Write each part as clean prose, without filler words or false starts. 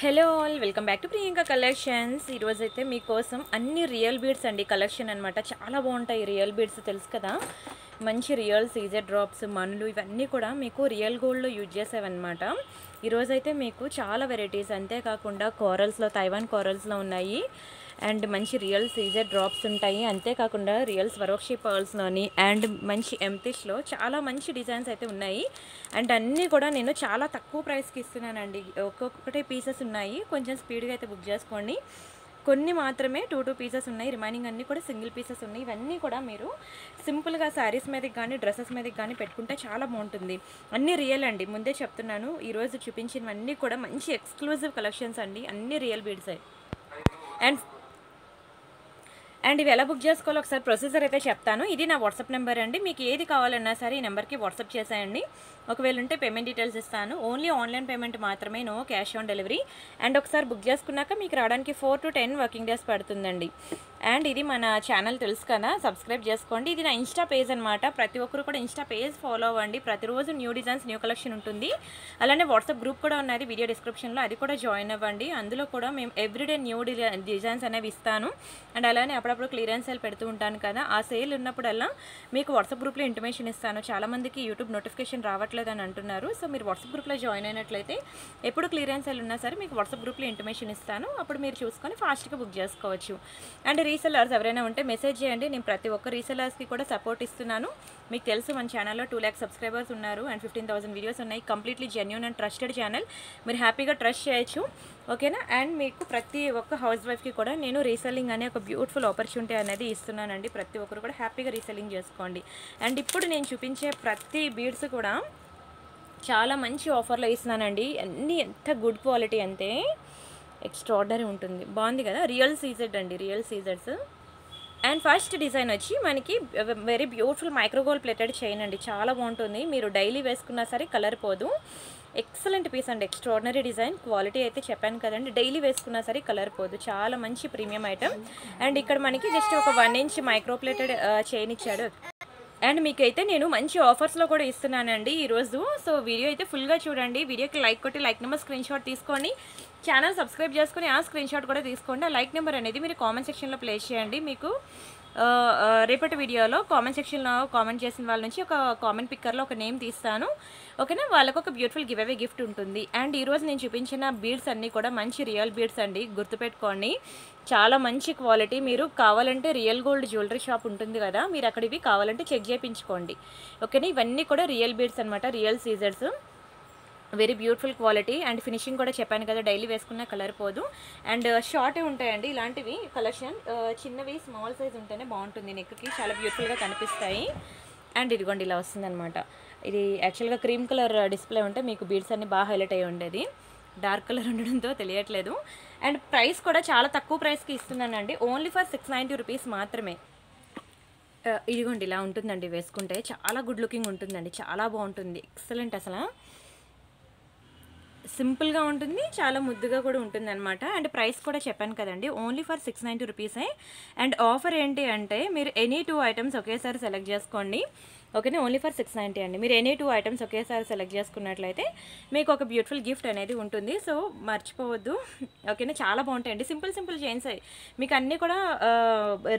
Hello all, welcome back to Priyanka collections. ఈరోజు అయితే మీకోసం అన్ని రియల్ బీడ్స్ అండి కలెక్షన్ అనమాట. చాలా బాగుంటాయి రియల్ బీడ్స్, తెలుసు కదా. మంచి రియల్ సీజర్ డ్రాప్స్, మనులు ఇవన్నీ కూడా మీకు రియల్ గోల్డ్లో యూజ్ చేసేవన్నమాట. ఈరోజైతే మీకు చాలా వెరైటీస్, అంతేకాకుండా కోరల్స్లో, తైవాన్ కోరల్స్లో ఉన్నాయి. అండ్ మంచి రియల్ సీజర్ డ్రాప్స్ ఉంటాయి, అంతేకాకుండా రియల్ స్వరోక్షి పర్ల్స్లోని అండ్ మంచి ఎంతిష్లో చాలా మంచి డిజైన్స్ అయితే ఉన్నాయి. అండ్ అన్నీ కూడా నేను చాలా తక్కువ ప్రైస్కి ఇస్తున్నానండి. ఒక్కొక్కటి పీసెస్ ఉన్నాయి, కొంచెం స్పీడ్గా అయితే బుక్ చేసుకోండి. కొన్ని మాత్రమే టూ పీసెస్ ఉన్నాయి, రిమైనింగ్ అన్నీ కూడా సింగిల్ పీసెస్ ఉన్నాయి. ఇవన్నీ కూడా మీరు సింపుల్గా శారీస్ మీదకి కానీ డ్రెస్సెస్ మీదకి కానీ పెట్టుకుంటే చాలా బాగుంటుంది. అన్నీ రియల్ అండి, ముందే చెప్తున్నాను. ఈరోజు చూపించినవన్నీ కూడా మంచి ఎక్స్క్లూజివ్ కలెక్షన్స్ అండి, అన్నీ రియల్ బీడ్సే. అండ్ ఇవి ఎలా బుక్ చేసుకోవాలో ఒకసారి ప్రొసీజర్ అయితే చెప్తాను. ఇది నా వాట్సాప్ నెంబర్ అండి. మీకు ఏది కావాలన్నా సరే ఈ నెంబర్కి వాట్సాప్ చేసేయండి. ఒకవేళ ఉంటే పేమెంట్ డీటెయిల్స్ ఇస్తాను. ఓన్లీ ఆన్లైన్ పేమెంట్ మాత్రమే, no cash on delivery. And ఒకసారి బుక్ చేసుకున్నాక మీకు రావడానికి 4 to 10 వర్కింగ్ డేస్ పడుతుందండి. అండ్ ఇది మన ఛానల్ తెలుసు కదా, సబ్స్క్రైబ్ చేసుకోండి. ఇది నా ఇన్స్టా పేజ్ అనమాట. ప్రతి ఒక్కరు కూడా ఇన్స్టా పేజ్ ఫాలో అవ్వండి. ప్రతిరోజు న్యూ డిజైన్స్, న్యూ కలెక్షన్ ఉంటుంది. అలానే వాట్సాప్ గ్రూప్ కూడా ఉన్నది వీడియో డిస్క్రిప్షన్లో, అది కూడా జాయిన్ అవ్వండి. అందులో కూడా మేము ఎవ్రీడే న్యూ డిజైన్స్ అనేవి ఇస్తాను. అండ్ అలానే అప్పుడప్పుడు క్లియరెన్స్ సేల్ పెడుతూ ఉంటాను కదా, ఆ సేల్ ఉన్నప్పుడల్లా మీకు వాట్సాప్ గ్రూప్లో ఇంటిమేషన్ ఇస్తాను. చాలామందికి యూట్యూబ్ నోటిఫికేషన్ రావట్లేదని అంటున్నారు. సో మీరు వాట్సాప్ గ్రూప్లో జాయిన్ అయినట్లయితే ఎప్పుడు క్లియరెన్స్ సేల్ ఉన్నా సరే మీకు వాట్సాప్ గ్రూప్లో ఇంటిమేషన్ ఇస్తాను. అప్పుడు మీరు చూసుకొని ఫాస్ట్గా బుక్ చేసుకోవచ్చు. అండ్ రీసెల్లర్స్ ఎవరైనా ఉంటే మెసేజ్ చేయండి. నేను ప్రతి ఒక్క రీసెల్లర్స్కి కూడా సపోర్ట్ ఇస్తున్నాను. మీకు తెలుసు మన ఛానల్లో 2 lakh సబ్స్క్రైబర్స్ ఉన్నారు అండ్ 15,000 వీడియోస్ ఉన్నాయి. Completely genuine and trusted channel, మీరు హ్యాపీగా ట్రస్ట్ చేయొచ్చు. ఓకేనా. అండ్ మీకు ప్రతి ఒక్క హౌస్ వైఫ్కి కూడా నేను రీసెల్లింగ్ అనే ఒక బ్యూటిఫుల్ ఆపర్చునిటీ అనేది ఇస్తున్నానండి. ప్రతి ఒక్కరు కూడా హ్యాపీగా రీసెల్లింగ్ చేసుకోండి. అండ్ ఇప్పుడు నేను చూపించే ప్రతి బీడ్స్ కూడా చాలా మంచి ఆఫర్లో ఇస్తున్నానండి. అన్నీ ఎంత గుడ్ క్వాలిటీ అంటే ఎక్స్ట్రాడినరీ ఉంటుంది. బాగుంది కదా, రియల్ సీజెడ్ అండి, రియల్ సీజర్స్. అండ్ ఫస్ట్ డిజైన్ వచ్చి మనకి very beautiful micro gold plated chain అండి. చాలా బాగుంటుంది, మీరు డైలీ వేసుకున్నా సరే కలర్ పోదు. ఎక్సలెంట్ పీస్ అండి, ఎక్స్ట్రాడినరీ డిజైన్. క్వాలిటీ అయితే చెప్పాను కదండి, డైలీ వేసుకున్నా సరే కలర్ పోదు. చాలా మంచి ప్రీమియం ఐటమ్. అండ్ ఇక్కడ మనకి జస్ట్ ఒక 1 inch మైక్రో ప్లేటెడ్ చైన్ ఇచ్చాడు. అండ్ మీకైతే నేను మంచి ఆఫర్స్లో కూడా ఇస్తున్నానండి ఈరోజు. సో వీడియో అయితే ఫుల్గా చూడండి. వీడియోకి లైక్ కొట్టి లైక్ నెంబర్ స్క్రీన్ షాట్ తీసుకొని ఛానల్ సబ్స్క్రైబ్ చేసుకొని ఆ స్క్రీన్ షాట్ కూడా తీసుకోండి. ఆ లైక్ నెంబర్ అనేది మీరు కామెంట్ సెక్షన్లో ప్లేస్ చేయండి. మీకు రేపటి వీడియోలో కామెంట్ సెక్షన్లో కామెంట్ చేసిన వాళ్ళ నుంచి ఒక కామెంట్ పిక్కర్లో ఒక నేమ్ తీస్తాను. ఓకేనా, వాళ్ళకు ఒక బ్యూటిఫుల్ గివ్ అవే గిఫ్ట్ ఉంటుంది. అండ్ ఈరోజు నేను చూపించిన బీడ్స్ అన్నీ కూడా మంచి రియల్ బీడ్స్ అండి, గుర్తుపెట్టుకోండి. చాలా మంచి క్వాలిటీ. మీరు కావాలంటే రియల్ గోల్డ్ జ్యువెలరీ షాప్ ఉంటుంది కదా, మీరు అక్కడ ఇవి కావాలంటే చెక్ చేయించుకోండి. ఓకేనా, ఇవన్నీ కూడా రియల్ బీడ్స్ అనమాట, రియల్ సీజర్స్. Very beautiful quality. And finishing కూడా చెప్పాను కదా, డైలీ వేసుకున్న కలర్ పోదు. అండ్ షార్టే ఉంటాయండి ఇలాంటివి కలెక్షన్. చిన్నవి స్మాల్ సైజ్ ఉంటేనే బాగుంటుంది, నెక్కి చాలా బ్యూటిఫుల్గా కనిపిస్తాయి. అండ్ ఇదిగోండి ఇలా వస్తుందన్నమాట. ఇది యాక్చువల్గా క్రీమ్ కలర్ డిస్ప్లే ఉంటే మీకు బీడ్స్ అన్ని బాగా హైలైట్ అయ్యి ఉండేది. డార్క్ కలర్ ఉండడంతో తెలియట్లేదు. అండ్ ప్రైస్ కూడా చాలా తక్కువ ప్రైస్కి ఇస్తున్నానండి, ఓన్లీ ఫర్ 690 రూపీస్ మాత్రమే. ఇదిగోండి ఇలా ఉంటుందండి, వేసుకుంటే చాలా గుడ్ లుకింగ్ ఉంటుందండి, చాలా బాగుంటుంది, ఎక్సలెంట్. అసలు సింపుల్గా ఉంటుంది, చాలా ముద్దుగా కూడా ఉంటుంది అనమాట. అండ్ ప్రైస్ కూడా చెప్పాను కదండి, ఓన్లీ ఫర్ 690 రూపీసే. అండ్ ఆఫర్ ఏంటి అంటే మీరు ఎనీ 2 ఐటమ్స్ ఒకేసారి సెలెక్ట్ చేసుకోండి. ఓకేనా, ఓన్లీ ఫర్ 690 అండి. మీరు ఎనీ 2 ఐటమ్స్ ఒకేసారి సెలెక్ట్ చేసుకున్నట్లయితే మీకు ఒక బ్యూటిఫుల్ గిఫ్ట్ అనేది ఉంటుంది. సో మర్చిపోవద్దు. ఓకేనా, చాలా బాగుంటాయండి, సింపుల్ చైన్స్. మీకు అన్నీ కూడా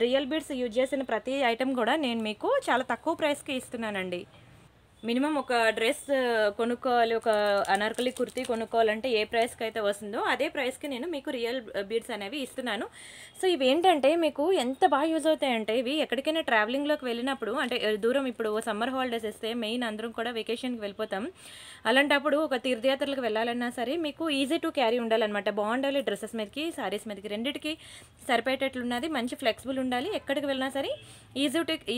రియల్ బీడ్స్ యూజ్ చేసిన ప్రతి ఐటమ్ కూడా నేను మీకు చాలా తక్కువ ప్రైస్కి ఇస్తున్నానండి. మినిమం ఒక డ్రెస్ కొనుక్కోవాలి, ఒక అనార్కలి కుర్తీ కొనుక్కోవాలంటే ఏ ప్రైస్కి అయితే వస్తుందో అదే ప్రైస్కి నేను మీకు రియల్ బీడ్స్ అనేవి ఇస్తున్నాను. సో ఇవి ఏంటంటే మీకు ఎంత బాగా యూజ్ అవుతాయంటే, ఇవి ఎక్కడికైనా ట్రావెలింగ్లోకి వెళ్ళినప్పుడు, అంటే దూరం, ఇప్పుడు సమ్మర్ హాలిడేస్ ఇస్తే మెయిన్ అందరం కూడా వెకేషన్కి వెళ్ళిపోతాం. అలాంటప్పుడు ఒక తీర్థయాత్రలకు వెళ్ళాలన్నా సరే మీకు ఈజీ టు క్యారీ ఉండాలన్నమాట. బాగుండాలి, డ్రెస్సెస్ మీదకి శారీస్ మీదకి రెండింటికి సరిపోయేటట్లున్నది, మంచి ఫ్లెక్సిబుల్ ఉండాలి, ఎక్కడికి వెళ్ళినా సరే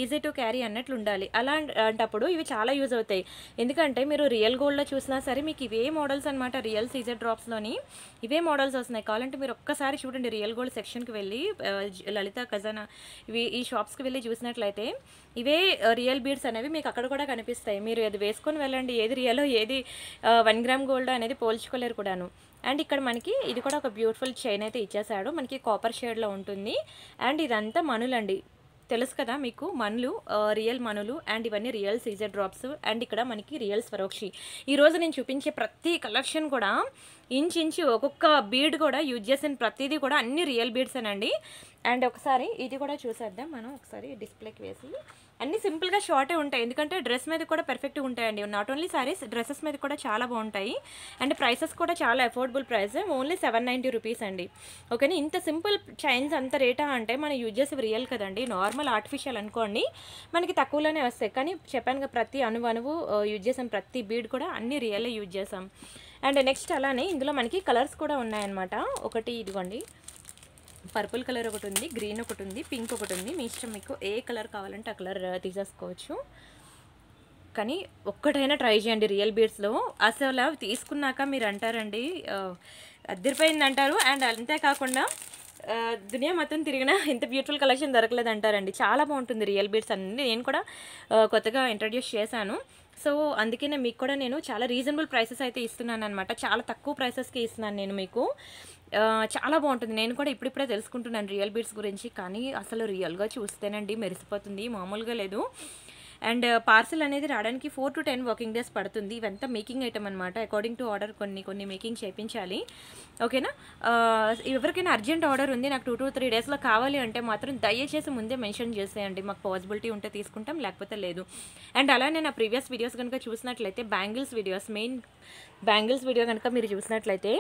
ఈజీ టు క్యారీ అన్నట్లు ఉండాలి. అలాంటప్పుడు ఇవి చాలా యూజ్ అవుతాయి. ఎందుకంటే మీరు రియల్ గోల్డ్లో చూసినా సరే మీకు ఇవే మోడల్స్ అనమాట, రియల్ సీజర్ డ్రాప్స్లోని ఇవే మోడల్స్ వస్తున్నాయి. కావాలంటే మీరు ఒక్కసారి చూడండి, రియల్ గోల్డ్ సెక్షన్కి వెళ్ళి లలిత ఖజానా ఈ షాప్స్కి వెళ్ళి చూసినట్లయితే ఇవే రియల్ బీడ్స్ అనేవి మీకు అక్కడ కూడా కనిపిస్తాయి. మీరు అది వేసుకొని వెళ్ళండి, ఏది రియలో ఏది 1 గ్రామ్ గోల్డ్ అనేది పోల్చుకోలేరు కూడాను. అండ్ ఇక్కడ మనకి ఇది కూడా ఒక బ్యూటిఫుల్ చైన్ అయితే ఇచ్చేసాడు, మనకి కాపర్ షేడ్లో ఉంటుంది. అండ్ ఇదంతా మనులండి, తెలుసు కదా మీకు మనులు, రియల్ మనులు అండ్ ఇవన్నీ రియల్ సీజర్ డ్రాప్స్ అండ్ ఇక్కడ మనకి రియల్ స్వరోక్షి. ఈరోజు నేను చూపించే ప్రతి కలెక్షన్ కూడా ఇంచు ఒక్కొక్క బీడ్ కూడా యూజ్ చేసిన ప్రతిదీ కూడా అన్ని రియల్ బీడ్స్ అనండి. అండ్ ఒకసారి ఇది కూడా చూసేద్దాం మనం, ఒకసారి డిస్ప్లేకి వేసి. అన్నీ సింపుల్గా షార్టే ఉంటాయి, ఎందుకంటే డ్రెస్ మీద కూడా పర్ఫెక్ట్గా ఉంటాయండి. నాట్ ఓన్లీ సారీస్, డ్రెస్సెస్ మీద కూడా చాలా బాగుంటాయి. అండ్ ప్రైసెస్ కూడా చాలా అఫోర్డబుల్ ప్రైస్, ఓన్లీ 790 రూపీస్ అండి. ఓకేనా, ఇంత సింపుల్ చైన్స్ అంత రేటా అంటే మనం యూజ్ చేసేవి రియల్ కదండి. నార్మల్ ఆర్టిఫిషియల్ అనుకోండి మనకి తక్కువలోనే వస్తాయి, కానీ చెప్పాను ప్రతి అణువు యూజ్ చేసాం, ప్రతి బీడ్ కూడా అన్ని రియల్లే యూజ్ చేసాం. అండ్ నెక్స్ట్ అలానే ఇందులో మనకి కలర్స్ కూడా ఉన్నాయన్నమాట. ఒకటి ఇదిగోండి పర్పుల్ కలర్ ఒకటి ఉంది, గ్రీన్ ఒకటి ఉంది, పింక్ ఒకటి ఉంది. మీ ఇష్టం, మీకు ఏ కలర్ కావాలంటే ఆ కలర్ తీసేసుకోవచ్చు. కానీ ఒక్కటైనా ట్రై చేయండి రియల్ బీడ్స్లో. అసలు తీసుకున్నాక మీరు అంటారండి అద్దరిపోయింది అంటారు. అండ్ అంతేకాకుండా దునియా మొత్తం తిరిగినా ఇంత బ్యూటిఫుల్ కలెక్షన్ దొరకలేదు అంటారండి. చాలా బాగుంటుంది రియల్ బీడ్స్ అన్నీ. నేను కూడా కొత్తగా ఇంట్రడ్యూస్ చేశాను, సో అందుకనే మీకు కూడా నేను చాలా రీజనబుల్ ప్రైసెస్ అయితే ఇస్తున్నాను అనమాట. చాలా తక్కువ ప్రైసెస్కి ఇస్తున్నాను నేను మీకు. చాలా బాగుంటుంది. నేను కూడా ఇప్పుడిప్పుడే తెలుసుకుంటున్నాను రియల్ బీడ్స్ గురించి, కానీ అసలు రియల్గా చూస్తేనండి మెరిసిపోతుంది, మామూలుగా లేదు. అండ్ పార్సల్ అనేది రావడానికి 4 to 10 వర్కింగ్ డేస్ పడుతుంది. ఇవంతా మేకింగ్ ఐటమ్ అనమాట, అకార్డింగ్ టు ఆర్డర్ కొన్ని మేకింగ్ చేయించాలి. ఓకేనా, ఎవరికైనా అర్జెంట్ ఆర్డర్ ఉంది నాకు 2 to 3 డేస్లో కావాలి అంటే మాత్రం దయచేసి ముందే మెన్షన్ చేసేయండి. మాకు పాసిబిలిటీ ఉంటే తీసుకుంటాం, లేకపోతే లేదు. అండ్ అలానే నా ప్రీవియస్ వీడియోస్ కనుక చూసినట్లయితే bangles videos, main bangles video కనుక మీరు చూసినట్లయితే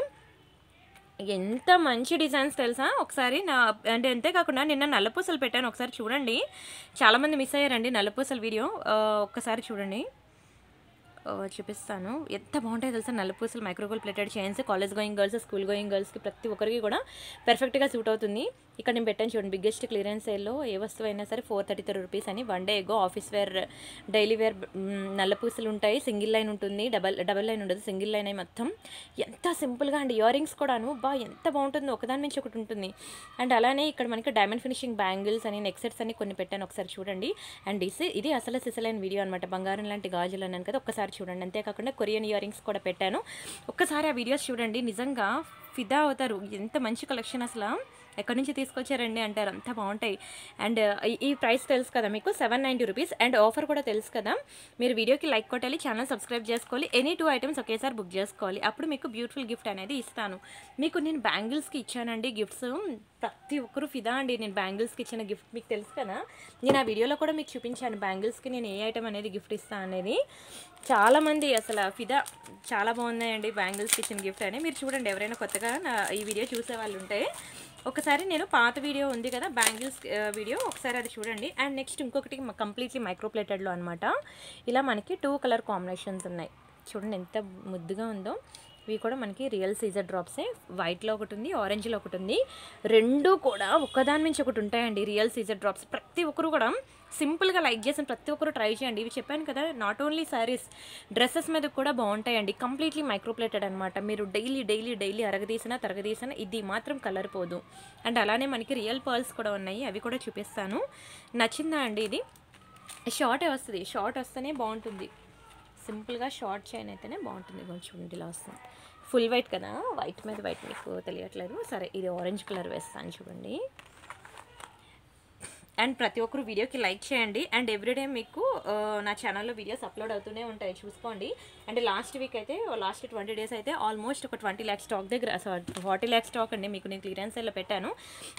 ఎంత మంచి డిజైన్స్ తెలుసా. ఒకసారి అంటే అంతేకాకుండా నిన్న నల్లపూసలు పెట్టాను, ఒకసారి చూడండి. చాలామంది మిస్ అయ్యారండి నల్లపూసల వీడియో, ఒక్కసారి చూడండి. చూపిస్తాను, ఎంత బాగుంటాయి తెలుసా నల్లపూసలు micro gold plated chains. College going girls, school going గర్ల్స్కి ప్రతి ఒక్కరికి కూడా పర్ఫెక్ట్గా సూట్ అవుతుంది. ఇక్కడ నేను పెట్టాను చూడండి, బిగ్గెస్ట్ క్లియరెన్స్ సేల్లో ఏ వస్తువు అయినా సరే 433 రూపీస్ అని. 1 డే ఎగో ఆఫీస్ వేర్, డైలీ వేర్ నల్లపూసలు ఉంటాయి. సింగిల్ లైన్ ఉంటుంది, డబల్ లైన్ ఉండదు, సింగిల్ లైన్ అయి మొత్తం ఎంత సింపుల్గా. అండ్ ఇయర్ రింగ్స్ కూడాను ఎంత బాగుంటుందో, ఒకదాని నుంచి ఒకటి ఉంటుంది. అండ్ అలానే ఇక్కడ మనకి డైమండ్ ఫినిషింగ్ బ్యాంగిల్స్ అని, నెక్ సెట్స్ అని కొన్ని పెట్టాను, ఒకసారి చూడండి. అండ్ ఇది అసలు సిసలైన వీడియో అనమాట, బంగారం లాంటి గాజులు అన్నాను కదా, ఒక్కసారి చూడండి. అంతేకాకుండా కొరియన్ ఇయర్ రింగ్స్ కూడా పెట్టాను, ఒక్కసారి ఆ వీడియోస్ చూడండి. నిజంగా ఫిదా అవుతారు, ఎంత మంచి కలెక్షన్, అసలు ఎక్కడి నుంచి తీసుకొచ్చారండి అంటారు, అంత బాగుంటాయి. అండ్ ఈ ప్రైస్ తెలుసు కదా మీకు, 790 రూపీస్. అండ్ ఆఫర్ కూడా తెలుసు కదా, మీరు వీడియోకి లైక్ కొట్టాలి, ఛానల్ సబ్స్క్రైబ్ చేసుకోవాలి, ఎనీ 2 ఐటమ్స్ ఒకేసారి బుక్ చేసుకోవాలి, అప్పుడు మీకు బ్యూటిఫుల్ గిఫ్ట్ అనేది ఇస్తాను. మీకు నేను బ్యాంగిల్స్కి ఇచ్చానండి గిఫ్ట్స్, ప్రతి ఒక్కరు ఫిదా అండి. నేను బ్యాంగిల్స్కి ఇచ్చిన గిఫ్ట్ మీకు తెలుసు కదా, నేను ఆ వీడియోలో కూడా మీకు చూపించాను బ్యాంగిల్స్కి నేను ఏ ఐటమ్ అనేది గిఫ్ట్ ఇస్తాను అనేది. చాలామంది అసలు ఫిదా, చాలా బాగున్నాయండి బ్యాంగిల్స్కి ఇచ్చిన గిఫ్ట్ అని. మీరు చూడండి, ఎవరైనా కొత్తగా ఈ వీడియో చూసే వాళ్ళు ఉంటే ఒకసారి నేను పాత వీడియో ఉంది కదా బ్యాంగిల్స్ వీడియో, ఒకసారి అది చూడండి. అండ్ నెక్స్ట్ ఇంకొకటి కంప్లీట్లీ మైక్రోప్లేటెడ్లో అనమాట. ఇలా మనకి 2 కలర్ కాంబినేషన్స్ ఉన్నాయి, చూడండి ఎంత ముద్దుగా ఉందో. ఇవి కూడా మనకి రియల్ సీజర్ డ్రాప్సే, వైట్లో ఒకటి ఉంది, ఆరెంజ్లో ఒకటి ఉంది. రెండు కూడా ఒకదాని నుంచి ఒకటి ఉంటాయండి రియల్ సీజర్ డ్రాప్స్. ప్రతి ఒక్కరు కూడా సింపుల్గా లైక్ చేసిన ప్రతి ఒక్కరు ట్రై చేయండి. ఇవి చెప్పాను కదా, నాట్ ఓన్లీ సారీస్, డ్రెస్సెస్ మీద కూడా బాగుంటాయండి. కంప్లీట్లీ మైక్రోప్లేటెడ్ అనమాట. మీరు డైలీ అరగదీసినా తరగదీసినా ఇది మాత్రం కలర్ పోదు. అండ్ అలానే మనకి రియల్ పర్ల్స్ కూడా ఉన్నాయి, అవి కూడా చూపిస్తాను. నచ్చిందా అండి? ఇది షార్టే వస్తుంది, షార్ట్ వస్తేనే బాగుంటుంది. సింపుల్గా షార్ట్ చైన్ అయితేనే బాగుంటుంది. కొంచెం చూడండి ఇలా వస్తుంది, ఫుల్ వైట్ కదా, వైట్ మీద వైట్ మీకు తెలియట్లేదు. సరే, ఇది ఆరెంజ్ కలర్ వేస్తాను చూడండి. అండ్ ప్రతి ఒక్కరు వీడియోకి లైక్ చేయండి. అండ్ ఎవ్రీడే మీకు నా ఛానల్లో వీడియోస్ అప్లోడ్ అవుతూనే ఉంటాయి, చూసుకోండి. అండ్ లాస్ట్ వీక్ అయితే, లాస్ట్ 20 డేస్ అయితే ఆల్మోస్ట్ ఒక 20 lakhs స్టాక్ దగ్గర, 40 lakhs స్టాక్ అండి మీకు నేను క్లియరెన్స్ సేల్లో పెట్టాను.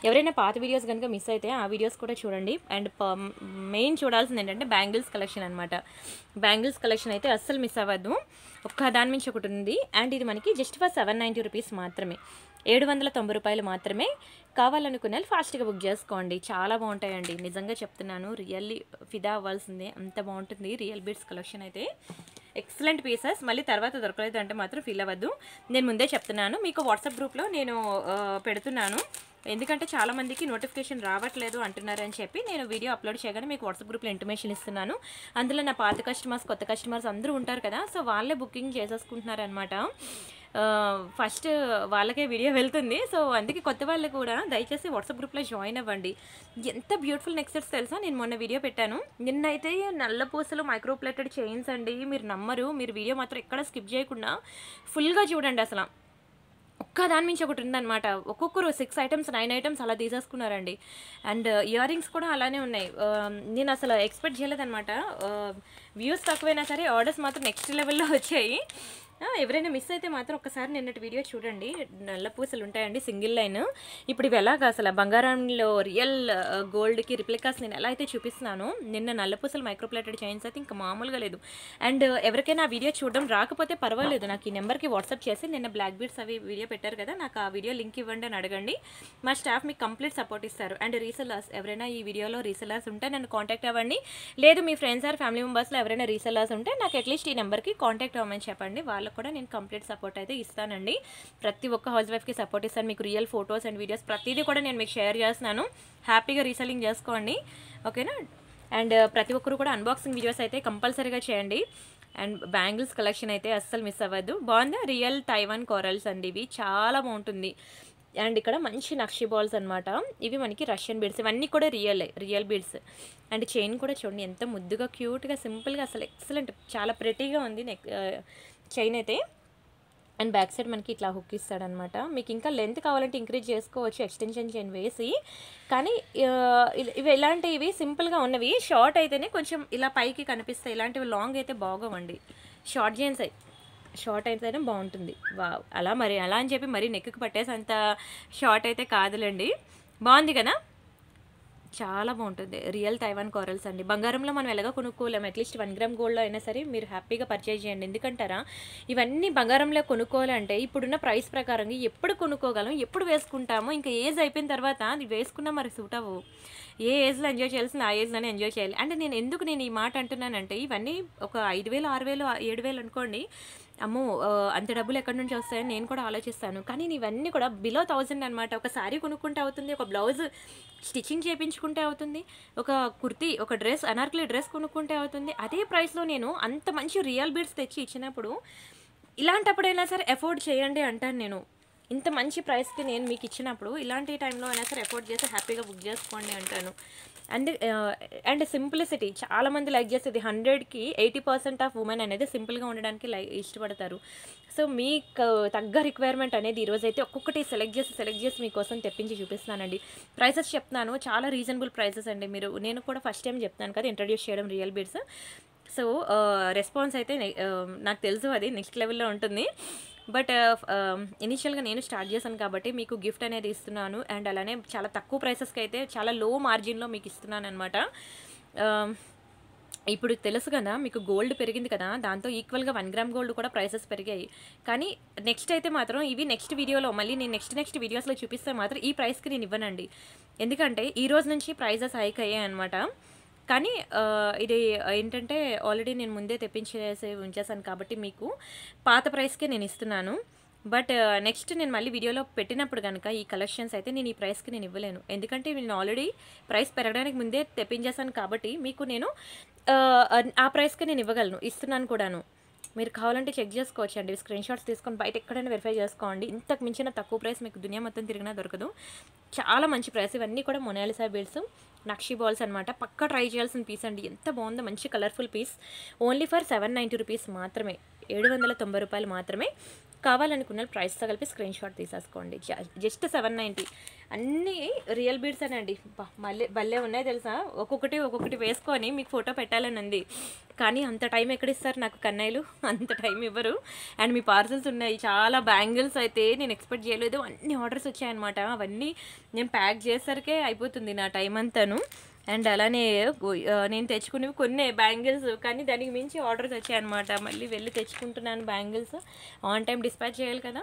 ఎవరైనా పాత వీడియోస్ కనుక మిస్ అయితే ఆ వీడియోస్ కూడా చూడండి. అండ్ మెయిన్ చూడాల్సింది ఏంటంటే బ్యాంగిల్స్ కలెక్షన్ అనమాట. బ్యాంగిల్స్ కలెక్షన్ అయితే అస్సలు మిస్ అవ్వద్దు, ఒక్క దాని నుంచి ఒకటి ఉంది. అండ్ ఇది మనకి జస్ట్ ఫర్ 790 రూపీస్ మాత్రమే, 790 రూపాయలు మాత్రమే. కావాలనుకునే ఫాస్ట్గా బుక్ చేసుకోండి, చాలా బాగుంటాయండి, నిజంగా చెప్తున్నాను. రియల్లీ ఫిదా అవ్వాల్సిందే, అంత బాగుంటుంది రియల్ బీడ్స్ కలెక్షన్ అయితే. ఎక్సలెంట్ పీసెస్, మళ్ళీ తర్వాత దొరకలేదు అంటే మాత్రం ఫీల్ అవ్వద్దు, నేను ముందే చెప్తున్నాను. మీకు వాట్సాప్ గ్రూప్లో నేను పెడుతున్నాను, ఎందుకంటే చాలామందికి నోటిఫికేషన్ రావట్లేదు అంటున్నారని చెప్పి నేను వీడియో అప్లోడ్ చేయగానే మీకు వాట్సాప్ గ్రూప్లో ఇంటిమేషన్ ఇస్తున్నాను. అందులో నా పాత కస్టమర్స్, కొత్త కస్టమర్స్ అందరూ ఉంటారు కదా, సో వాళ్ళే బుకింగ్ చేసేసుకుంటున్నారనమాట. ఫస్ట్ వాళ్ళకే వీడియో వెళ్తుంది, సో అందుకే కొత్త వాళ్ళు కూడా దయచేసి వాట్సాప్ గ్రూప్లో జాయిన్ అవ్వండి. ఎంత బ్యూటిఫుల్ నెక్ సెట్స్ తెలుసా, నేను మొన్న వీడియో పెట్టాను. నిన్నైతే నల్లపూసలు మైక్రోప్లేటెడ్ చైన్స్ అండి, మీరు నమ్మరు. మీరు వీడియో మాత్రం ఎక్కడ స్కిప్ చేయకుండా ఫుల్గా చూడండి. అసలు దాని మించి ఒకటి ఉందన్నమాట. ఒక్కొక్కరు 6 ఐటమ్స్ 9 ఐటమ్స్ అలా తీసేసుకున్నారండి. అండ్ ఇయర్ రింగ్స్ కూడా అలానే ఉన్నాయి. నేను అసలు ఎక్స్పెక్ట్ చేయలేదన్నమాట. వ్యూస్ తక్కువైనా సరే ఆర్డర్స్ మాత్రం నెక్స్ట్ లెవెల్లో వచ్చాయి. ఎవరైనా మిస్ అయితే మాత్రం ఒక్కసారి నిన్నటి వీడియో చూడండి. నల్ల పూసలు ఉంటాయండి సింగిల్ లైన్. ఇప్పుడు ఇవి ఎలాగా అసలు బంగారంలో రియల్ గోల్డ్కి రిప్లికాస్ నేను ఎలా అయితే చూపిస్తున్నాను, నిన్న నల్ల పూసలు మైక్రోప్లేటెడ్ చైన్స్ అయితే ఇంకా మామూలుగా లేదు. అండ్ ఎవరికైనా ఆ వీడియో చూడడం రాకపోతే పర్వాలేదు, నాకు ఈ నెంబర్కి వాట్సాప్ చేసి నిన్న బ్లాక్ బీడ్స్ అవి వీడియో పెట్టారు కదా, నాకు ఆ వీడియో లింక్ ఇవ్వండి అని అడగండి. మా స్టాఫ్ మీకు కంప్లీట్ సపోర్ట్ ఇస్తారు. అండ్ రీసెల్లర్స్ ఎవరైనా ఈ వీడియోలో రీసెల్లర్స్ ఉంటే నన్ను కాంటాక్ట్ అవ్వండి. లేదు మీ ఫ్రెండ్స్ ఆర్ ఫ్యామిలీ మెంబర్స్లో ఎవరైనా రీసెల్లర్స్ ఉంటే నాకు అట్లీస్ట్ ఈ నెంబర్కి కాంటాక్ట్ అవ్వమని చెప్పండి. వాళ్ళకు కూడా నేను కంప్లీట్ సపోర్ట్ అయితే ఇస్తానండి. ప్రతి ఒక్క హౌస్ వైఫ్కి సపోర్ట్ ఇస్తాను. మీకు రియల్ ఫొటోస్ అండ్ వీడియోస్ ప్రతిదీ కూడా నేను మీకు షేర్ చేస్తున్నాను. హ్యాపీగా రీసెల్లింగ్ చేసుకోండి, ఓకేనా. అండ్ ప్రతి ఒక్కరు కూడా అన్బాక్సింగ్ వీడియోస్ అయితే కంపల్సరీగా చేయండి. అండ్ బ్యాంగిల్స్ కలెక్షన్ అయితే అస్సలు మిస్ అవ్వద్దు. బాగుందా, రియల్ తైవాన్ కోరల్స్ అండి, ఇవి చాలా బాగుంటుంది. అండ్ ఇక్కడ మంచి నక్షి బాల్స్ అనమాట, ఇవి మనకి రష్యన్ బీడ్స్, ఇవన్నీ కూడా రియల్ బీడ్స్. అండ్ చైన్ కూడా చూడండి ఎంత ముద్దుగా క్యూట్గా సింపుల్గా అసలు ఎక్సలెంట్, చాలా ప్రెటీగా ఉంది చైన్ అయితే. అండ్ బ్యాక్ సైడ్ మనకి ఇట్లా హుక్ ఇస్తాడనమాట. మీకు ఇంకా లెంత్ కావాలంటే ఇంక్రీజ్ చేసుకోవచ్చు ఎక్స్టెన్షన్ చైన్ వేసి, కానీ ఇవి ఇలాంటివి సింపుల్గా ఉన్నవి షార్ట్ అయితేనే కొంచెం ఇలా పైకి కనిపిస్తాయి, ఇలాంటివి లాంగ్ అయితే బాగోవండి. షార్ట్ అయితేనే బాగుంటుంది. అలా అని చెప్పి మరీ నెక్కి పట్టేసి అంత షార్ట్ అయితే కాదులేండి. బాగుంది కదా, చాలా బాగుంటుంది. రియల్ తైవాన్ కోరల్స్ అండి. బంగారంలో మనం ఎలాగో కొనుక్కోలేము, అట్లీస్ట్ 1 గ్రామ్ గోల్డ్లో అయినా సరే మీరు హ్యాపీగా పర్చేజ్ చేయండి. ఎందుకంటారా, ఇవన్నీ బంగారంలో కొనుక్కోవాలంటే ఇప్పుడున్న ప్రైస్ ప్రకారంగా ఎప్పుడు కొనుక్కోగలం, ఎప్పుడు వేసుకుంటామో, ఇంకా ఏజ్ అయిపోయిన తర్వాత అది వేసుకున్నా మరి సూట్ అవ్వవు. ఏ ఏజ్లో ఎంజాయ్ చేయాల్సిన ఆ ఏజ్లోనే ఎంజాయ్ చేయాలి. అంటే నేను ఈ మాట అంటున్నానంటే, ఇవన్నీ ఒక 5,000 6,000 7,000 అనుకోండి, అమ్మో అంత డబ్బులు ఎక్కడి నుంచి వస్తాయని నేను కూడా ఆలోచిస్తాను. కానీ ఇవన్నీ కూడా బిలో 1000 అనమాట. ఒక శారీ కొనుక్కుంటే అవుతుంది, ఒక బ్లౌజ్ స్టిచ్చింగ్ చేయించుకుంటే అవుతుంది, ఒక కుర్తీ, ఒక డ్రెస్, అనార్కలి డ్రెస్ కొనుక్కుంటే అవుతుంది. అదే ప్రైస్లో నేను అంత మంచి రియల్ బీడ్స్ తెచ్చి ఇచ్చినప్పుడు, ఇలాంటప్పుడైనా సరే ఎఫోర్డ్ చేయండి అంటాను నేను. ఇంత మంచి ప్రైస్కి నేను మీకు ఇచ్చినప్పుడు ఇలాంటి టైంలో అయినా సరే ఎఫోర్డ్ చేసి హ్యాపీగా బుక్ చేసుకోండి అంటాను. అండ్ సింప్లిసిటీ చాలామంది లైక్ చేసేది. 100కి 80% ఆఫ్ ఉమెన్ అనేది సింపుల్గా ఉండడానికి ఇష్టపడతారు. సో మీకు తగ్గ రిక్వైర్మెంట్ అనేది ఈరోజు అయితే ఒక్కొక్కటి సెలెక్ట్ చేసి మీకోసం తెప్పించి చూపిస్తున్నానండి. ప్రైసెస్ చెప్తున్నాను, చాలా రీజనబుల్ ప్రైసెస్ అండి. నేను కూడా ఫస్ట్ టైం చెప్తాను కదా ఇంట్రడ్యూస్ చేయడం రియల్ బీడ్స్. సో రెస్పాన్స్ అయితే నాకు తెలుసు అది నెక్స్ట్ లెవెల్లో ఉంటుంది. బట్ ఇనిషియల్గా నేను స్టార్ట్ చేశాను కాబట్టి మీకు గిఫ్ట్ అనేది ఇస్తున్నాను. అండ్ అలానే చాలా తక్కువ ప్రైసెస్కి అయితే చాలా లో మార్జిన్లో మీకు ఇస్తున్నాను అనమాట. ఇప్పుడు తెలుసు కదా మీకు గోల్డ్ పెరిగింది కదా, దాంతో ఈక్వల్గా 1 గ్రామ్ గోల్డ్ కూడా ప్రైసెస్ పెరిగాయి. కానీ నెక్స్ట్ అయితే మాత్రం ఇవి నెక్స్ట్ వీడియోలో మళ్ళీ నేను నెక్స్ట్ వీడియోస్లో చూపిస్తే మాత్రం ఈ ప్రైస్కి నేను ఇవ్వనండి. ఎందుకంటే ఈ రోజు నుంచి ప్రైజెస్ హైక్ అయ్యాయి అనమాట. కానీ ఇది ఏంటంటే ఆల్రెడీ నేను ముందే తెప్పించేసి ఉంచేసాను కాబట్టి మీకు పాత ప్రైస్కే నేను ఇస్తున్నాను. బట్ నెక్స్ట్ నేను మళ్ళీ వీడియోలో పెట్టినప్పుడు కనుక ఈ కలెక్షన్స్ అయితే నేను ఈ ప్రైస్కి నేను ఇవ్వలేను. ఎందుకంటే నేను ఆల్రెడీ ప్రైస్ పెరగడానికి ముందే తెప్పించేసాను కాబట్టి మీకు నేను ఆ ప్రైస్కి నేను ఇస్తున్నాను కూడాను. మీరు కావాలంటే చెక్ చేసుకోవచ్చు అండి, స్క్రీన్ షాట్స్ తీసుకొని బయట ఎక్కడైనా వెరిఫై చేసుకోండి. ఇంతకు మించిన తక్కువ ప్రైస్ మీకు దునియా మొత్తం తిరిగినా దొరకదు. చాలా మంచి ప్రైస్. ఇవన్నీ కూడా మొనాలిసా బీడ్స్, నక్షి బాల్స్ అనమాట. పక్కా ట్రై చేయాల్సిన పీస్ అండి. ఎంత బాగుందో, మంచి colourful piece. Only for 790 rupees మాత్రమే, 790 రూపాయలు మాత్రమే. కావాలనుకున్న ప్రైస్తో కలిపి స్క్రీన్ షాట్ తీసేసుకోండి. జస్ట్ 790. అన్నీ రియల్ బీడ్స్ అనండి. భలే ఉన్నాయి తెలుసా. ఒక్కొక్కటి వేసుకొని మీకు ఫోటో పెట్టాలని ఉంది, కానీ అంత టైం ఎక్కడిస్తారు నాకు కన్నయ్యలు, అంత టైం ఇవ్వరు. అండ్ మీ పార్సల్స్ ఉన్నాయి, చాలా బ్యాంగిల్స్ అయితే నేను ఎక్స్పెక్ట్ చేయలేదు. అన్ని ఆర్డర్స్ వచ్చాయన్నమాట. అవన్నీ నేను ప్యాక్ చేసేసరికే అయిపోతుంది నా టైం అంతాను. అండ్ అలానే నేను తెచ్చుకునేవి కొన్ని బ్యాంగిల్స్, కానీ దానికి మించి ఆర్డర్స్ వచ్చాయన్నమాట. మళ్ళీ వెళ్ళి తెచ్చుకుంటున్నాను బ్యాంగిల్స్. ఆన్ టైం డిస్పాచ్ చేయాలి కదా.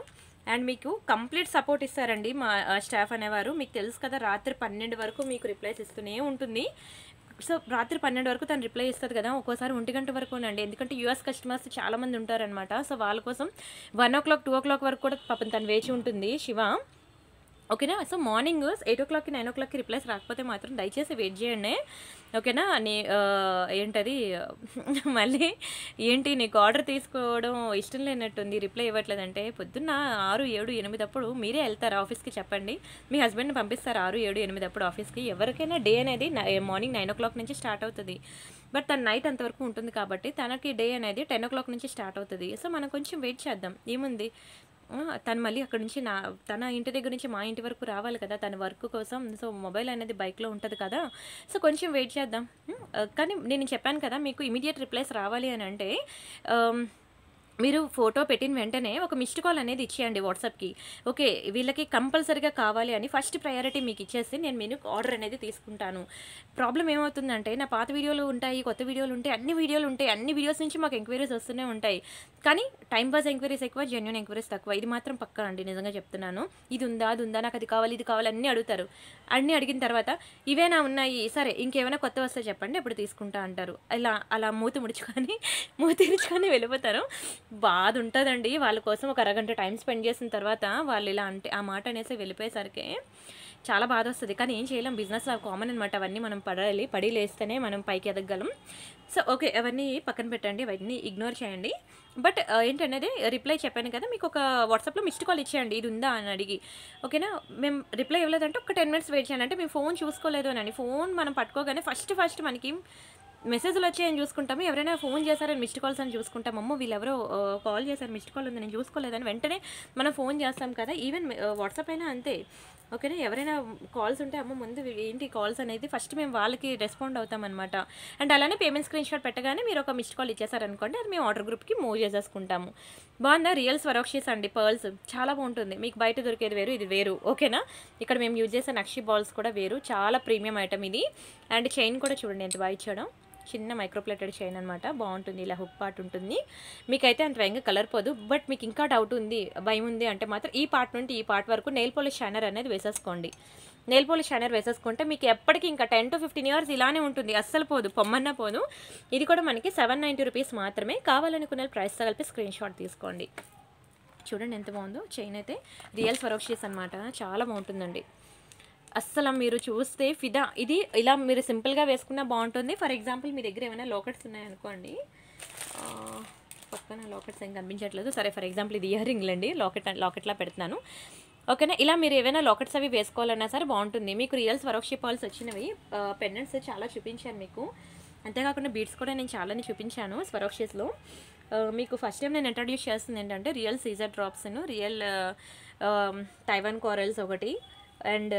అండ్ మీకు కంప్లీట్ సపోర్ట్ ఇస్తారండి మా స్టాఫ్ అనేవారు. మీకు తెలుసు కదా, రాత్రి 12 వరకు మీకు రిప్లైస్ ఇస్తూనే ఉంటుంది. సో రాత్రి 12 వరకు తను రిప్లై ఇస్తుంది కదా, ఒక్కోసారి 1 గంట వరకు అండి. ఎందుకంటే యూఎస్ కస్టమర్స్ చాలామంది ఉంటారనమాట. సో వాళ్ళ కోసం 1 o'clock 2 o'clock వరకు కూడా పాపం తను వేచి ఉంటుంది శివ, ఓకేనా. సో మార్నింగ్ 8 o'clockకి 9 o'clockకి రిప్లైస్ రాకపోతే మాత్రం దయచేసి వెయిట్ చేయండి, ఓకేనా. ఏంటది మళ్ళీ ఏంటి నీకు ఆర్డర్ తీసుకోవడం ఇష్టం లేనట్టుంది, రిప్లై ఇవ్వట్లేదంటే పొద్దున్న 6, 7, 8 అప్పుడు మీరే వెళ్తారు ఆఫీస్కి, చెప్పండి. మీ హస్బెండ్ని పంపిస్తారు 6, 7, 8 అప్పుడు ఆఫీస్కి. ఎవరికైనా డే అనేది మార్నింగ్ 9 o'clock నుంచి స్టార్ట్ అవుతుంది. బట్ తన నైట్ అంతవరకు ఉంటుంది కాబట్టి తనకి డే అనేది 10 o'clock నుంచి స్టార్ట్ అవుతుంది. సో మనం కొంచెం వెయిట్ చేద్దాం, ఏముంది. తను మళ్ళీ అక్కడి నుంచి తన ఇంటి దగ్గర నుంచి మా ఇంటి వరకు రావాలి కదా తన వర్క్ కోసం. సో మొబైల్ అనేది బైక్లో ఉంటుంది కదా, సో కొంచెం వెయిట్ చేద్దాం. కానీ నేను చెప్పాను కదా మీకు ఇమీడియట్ రిప్లైస్ రావాలి అని అంటే మీరు ఫోటో పెట్టిన వెంటనే ఒక మిస్డ్ కాల్ అనేది ఇచ్చేయండి వాట్సాప్కి. ఓకే, వీళ్ళకి కంపల్సరీగా కావాలి అని ఫస్ట్ ప్రయారిటీ మీకు ఇచ్చేసి నేను మీకు ఆర్డర్ అనేది తీసుకుంటాను. ప్రాబ్లం ఏమవుతుందంటే నా పాత వీడియోలు ఉంటాయి, కొత్త వీడియోలు ఉంటాయి, అన్ని వీడియోస్ నుంచి మాకు ఎంక్వైరీస్ వస్తూనే ఉంటాయి. కానీ టైం పాస్ ఎంక్వైరీస్ ఎక్కువ, జెన్యూన్ ఎంక్వైరీస్ తక్కువ. ఇది మాత్రం పక్కా అండి, నిజంగా చెప్తున్నాను. ఇది ఉందా, నాకు అది కావాలి, ఇది కావాలి అన్నీ అడుగుతారు. అన్నీ అడిగిన తర్వాత ఇవేనా ఉన్నాయి, సరే ఇంకేమైనా కొత్త వస్తే చెప్పండి అప్పుడు తీసుకుంటా అంటారు. అలా మూతి ముడుచుకొని వెళ్ళిపోతారు. బాధ ఉంటుందండి. వాళ్ళ కోసం ఒక అరగంట టైం స్పెండ్ చేసిన తర్వాత వాళ్ళు ఇలా అంటే ఆ మాట అనేసి వెళ్ళిపోయేసరికి చాలా బాధ వస్తుంది. కానీ ఏం చేయలేం, బిజినెస్లో కామన్ అనమాట. అవన్నీ మనం పడి లేస్తేనే మనం పైకి ఎదగలం. సో ఓకే, అవన్నీ పక్కన పెట్టండి, అవన్నీ ఇగ్నోర్ చేయండి. బట్ ఏంటనేది రిప్లై చెప్పాను కదా, మీకు ఒక వాట్సాప్లో మిస్డ్ కాల్ ఇచ్చేయండి ఇది ఉందా అని అడిగి. ఓకేనా, మేము రిప్లై ఇవ్వలేదంటే ఒక 10 minutes వెయిట్ చేయండి. అంటే మేము ఫోన్ చూసుకోలేదు అని ఫోన్ మనం పట్టుకోగానే ఫస్ట్ మనకి మెసేజ్లు వచ్చాయని చూసుకుంటాము. ఎవరైనా ఫోన్ చేశారని మిస్డ్ కాల్స్ అని చూసుకుంటాం. అమ్మో వీళ్ళెవరో కాల్ చేశారు, మిస్డ్ కాల్ ఉంది నేను చూసుకోలేదని వెంటనే మనం ఫోన్ చేస్తాం కదా. ఈవెన్ వాట్సాప్ అయినా అంతే. ఓకేనా, ఎవరైనా కాల్స్ ఉంటే అమ్మ ముందు ఏంటి కాల్స్ అనేది ఫస్ట్ మేము వాళ్ళకి రెస్పాండ్ అవుతాం అనమాట. అండ్ అలానే పేమెంట్ స్క్రీన్ షాట్ పెట్టగానే మీరు ఒక మిస్డ్ కాల్ ఇచ్చేసారనుకోండి, అది మేము ఆర్డర్ గ్రూప్కి మూవ్ చేసేసుకుంటాము. బాగుందా? రియల్ స్వరోక్షిస్ అండి, పర్ల్స్ చాలా బాగుంటుంది. మీకు బయట దొరికేది వేరు, ఇది వేరు. ఓకేనా, ఇక్కడ మేము యూజ్ చేసే నక్షి బాల్స్ కూడా వేరు, చాలా ప్రీమియం ఐటమ్ ఇది. అండ్ చైన్ కూడా చూడండి ఎంత బాగా ఇచ్చాడో, చిన్న మైక్రోప్లేటెడ్ చైన్ అనమాట, బాగుంటుంది. ఇలా హుక్ పార్ట్ ఉంటుంది. మీకైతే అంత వేగంగా కలర్ పోదు. బట్ మీకు ఇంకా డౌట్ ఉంది, భయం ఉంది అంటే మాత్రం ఈ పార్ట్ నుండి ఈ పార్ట్ వరకు నెయిల్ పాలిష్ షైనర్ అనేది వేసేసుకోండి. నెయిల్ పాలిష్ షైనర్ వేసేసుకుంటే మీకు ఎప్పటికీ ఇంకా 10 to 15 years ఇలానే ఉంటుంది, అస్సలు పోదు, పొమ్మన్నా పోదు. ఇది కూడా మనకి 790 rupees మాత్రమే. కావాలనుకునే ప్రైస్తో కలిపి స్క్రీన్ షాట్ తీసుకోండి. చూడండి ఎంత బాగుందో చైన్ అయితే, రియల్ స్వరోక్షిస్ అనమాట, చాలా బాగుంటుందండి. అస్సలు మీరు చూస్తే ఫిదా. ఇది ఇలా మీరు సింపుల్గా వేసుకున్నా బాగుంటుంది. ఫర్ ఎగ్జాంపుల్ మీ దగ్గర ఏమైనా లాకెట్స్ ఉన్నాయనుకోండి, పక్కన లాకెట్స్ ఏం కనిపించట్లేదు, సరే ఫర్ ఎగ్జాంపుల్ ఇది ఇయర్ రింగ్లు అండి, లాకెట్లా పెడుతున్నాను. ఓకేనా, ఇలా మీరు ఏమైనా లాకెట్స్ అవి వేసుకోవాలన్నా సరే బాగుంటుంది. మీకు రియల్ స్వరోక్షి పర్ల్స్ వచ్చినవి, పెండెంట్స్ చాలా చూపించాను మీకు. అంతేకాకుండా బీడ్స్ కూడా నేను చాలానే చూపించాను స్వరోక్షిస్లో. మీకు ఫస్ట్ టైం నేను ఇంట్రడ్యూస్ చేస్తుంది ఏంటంటే రియల్ సీజర్ డ్రాప్స్ను, రియల్ తైవాన్ కోరల్స్ ఒకటి, అండ్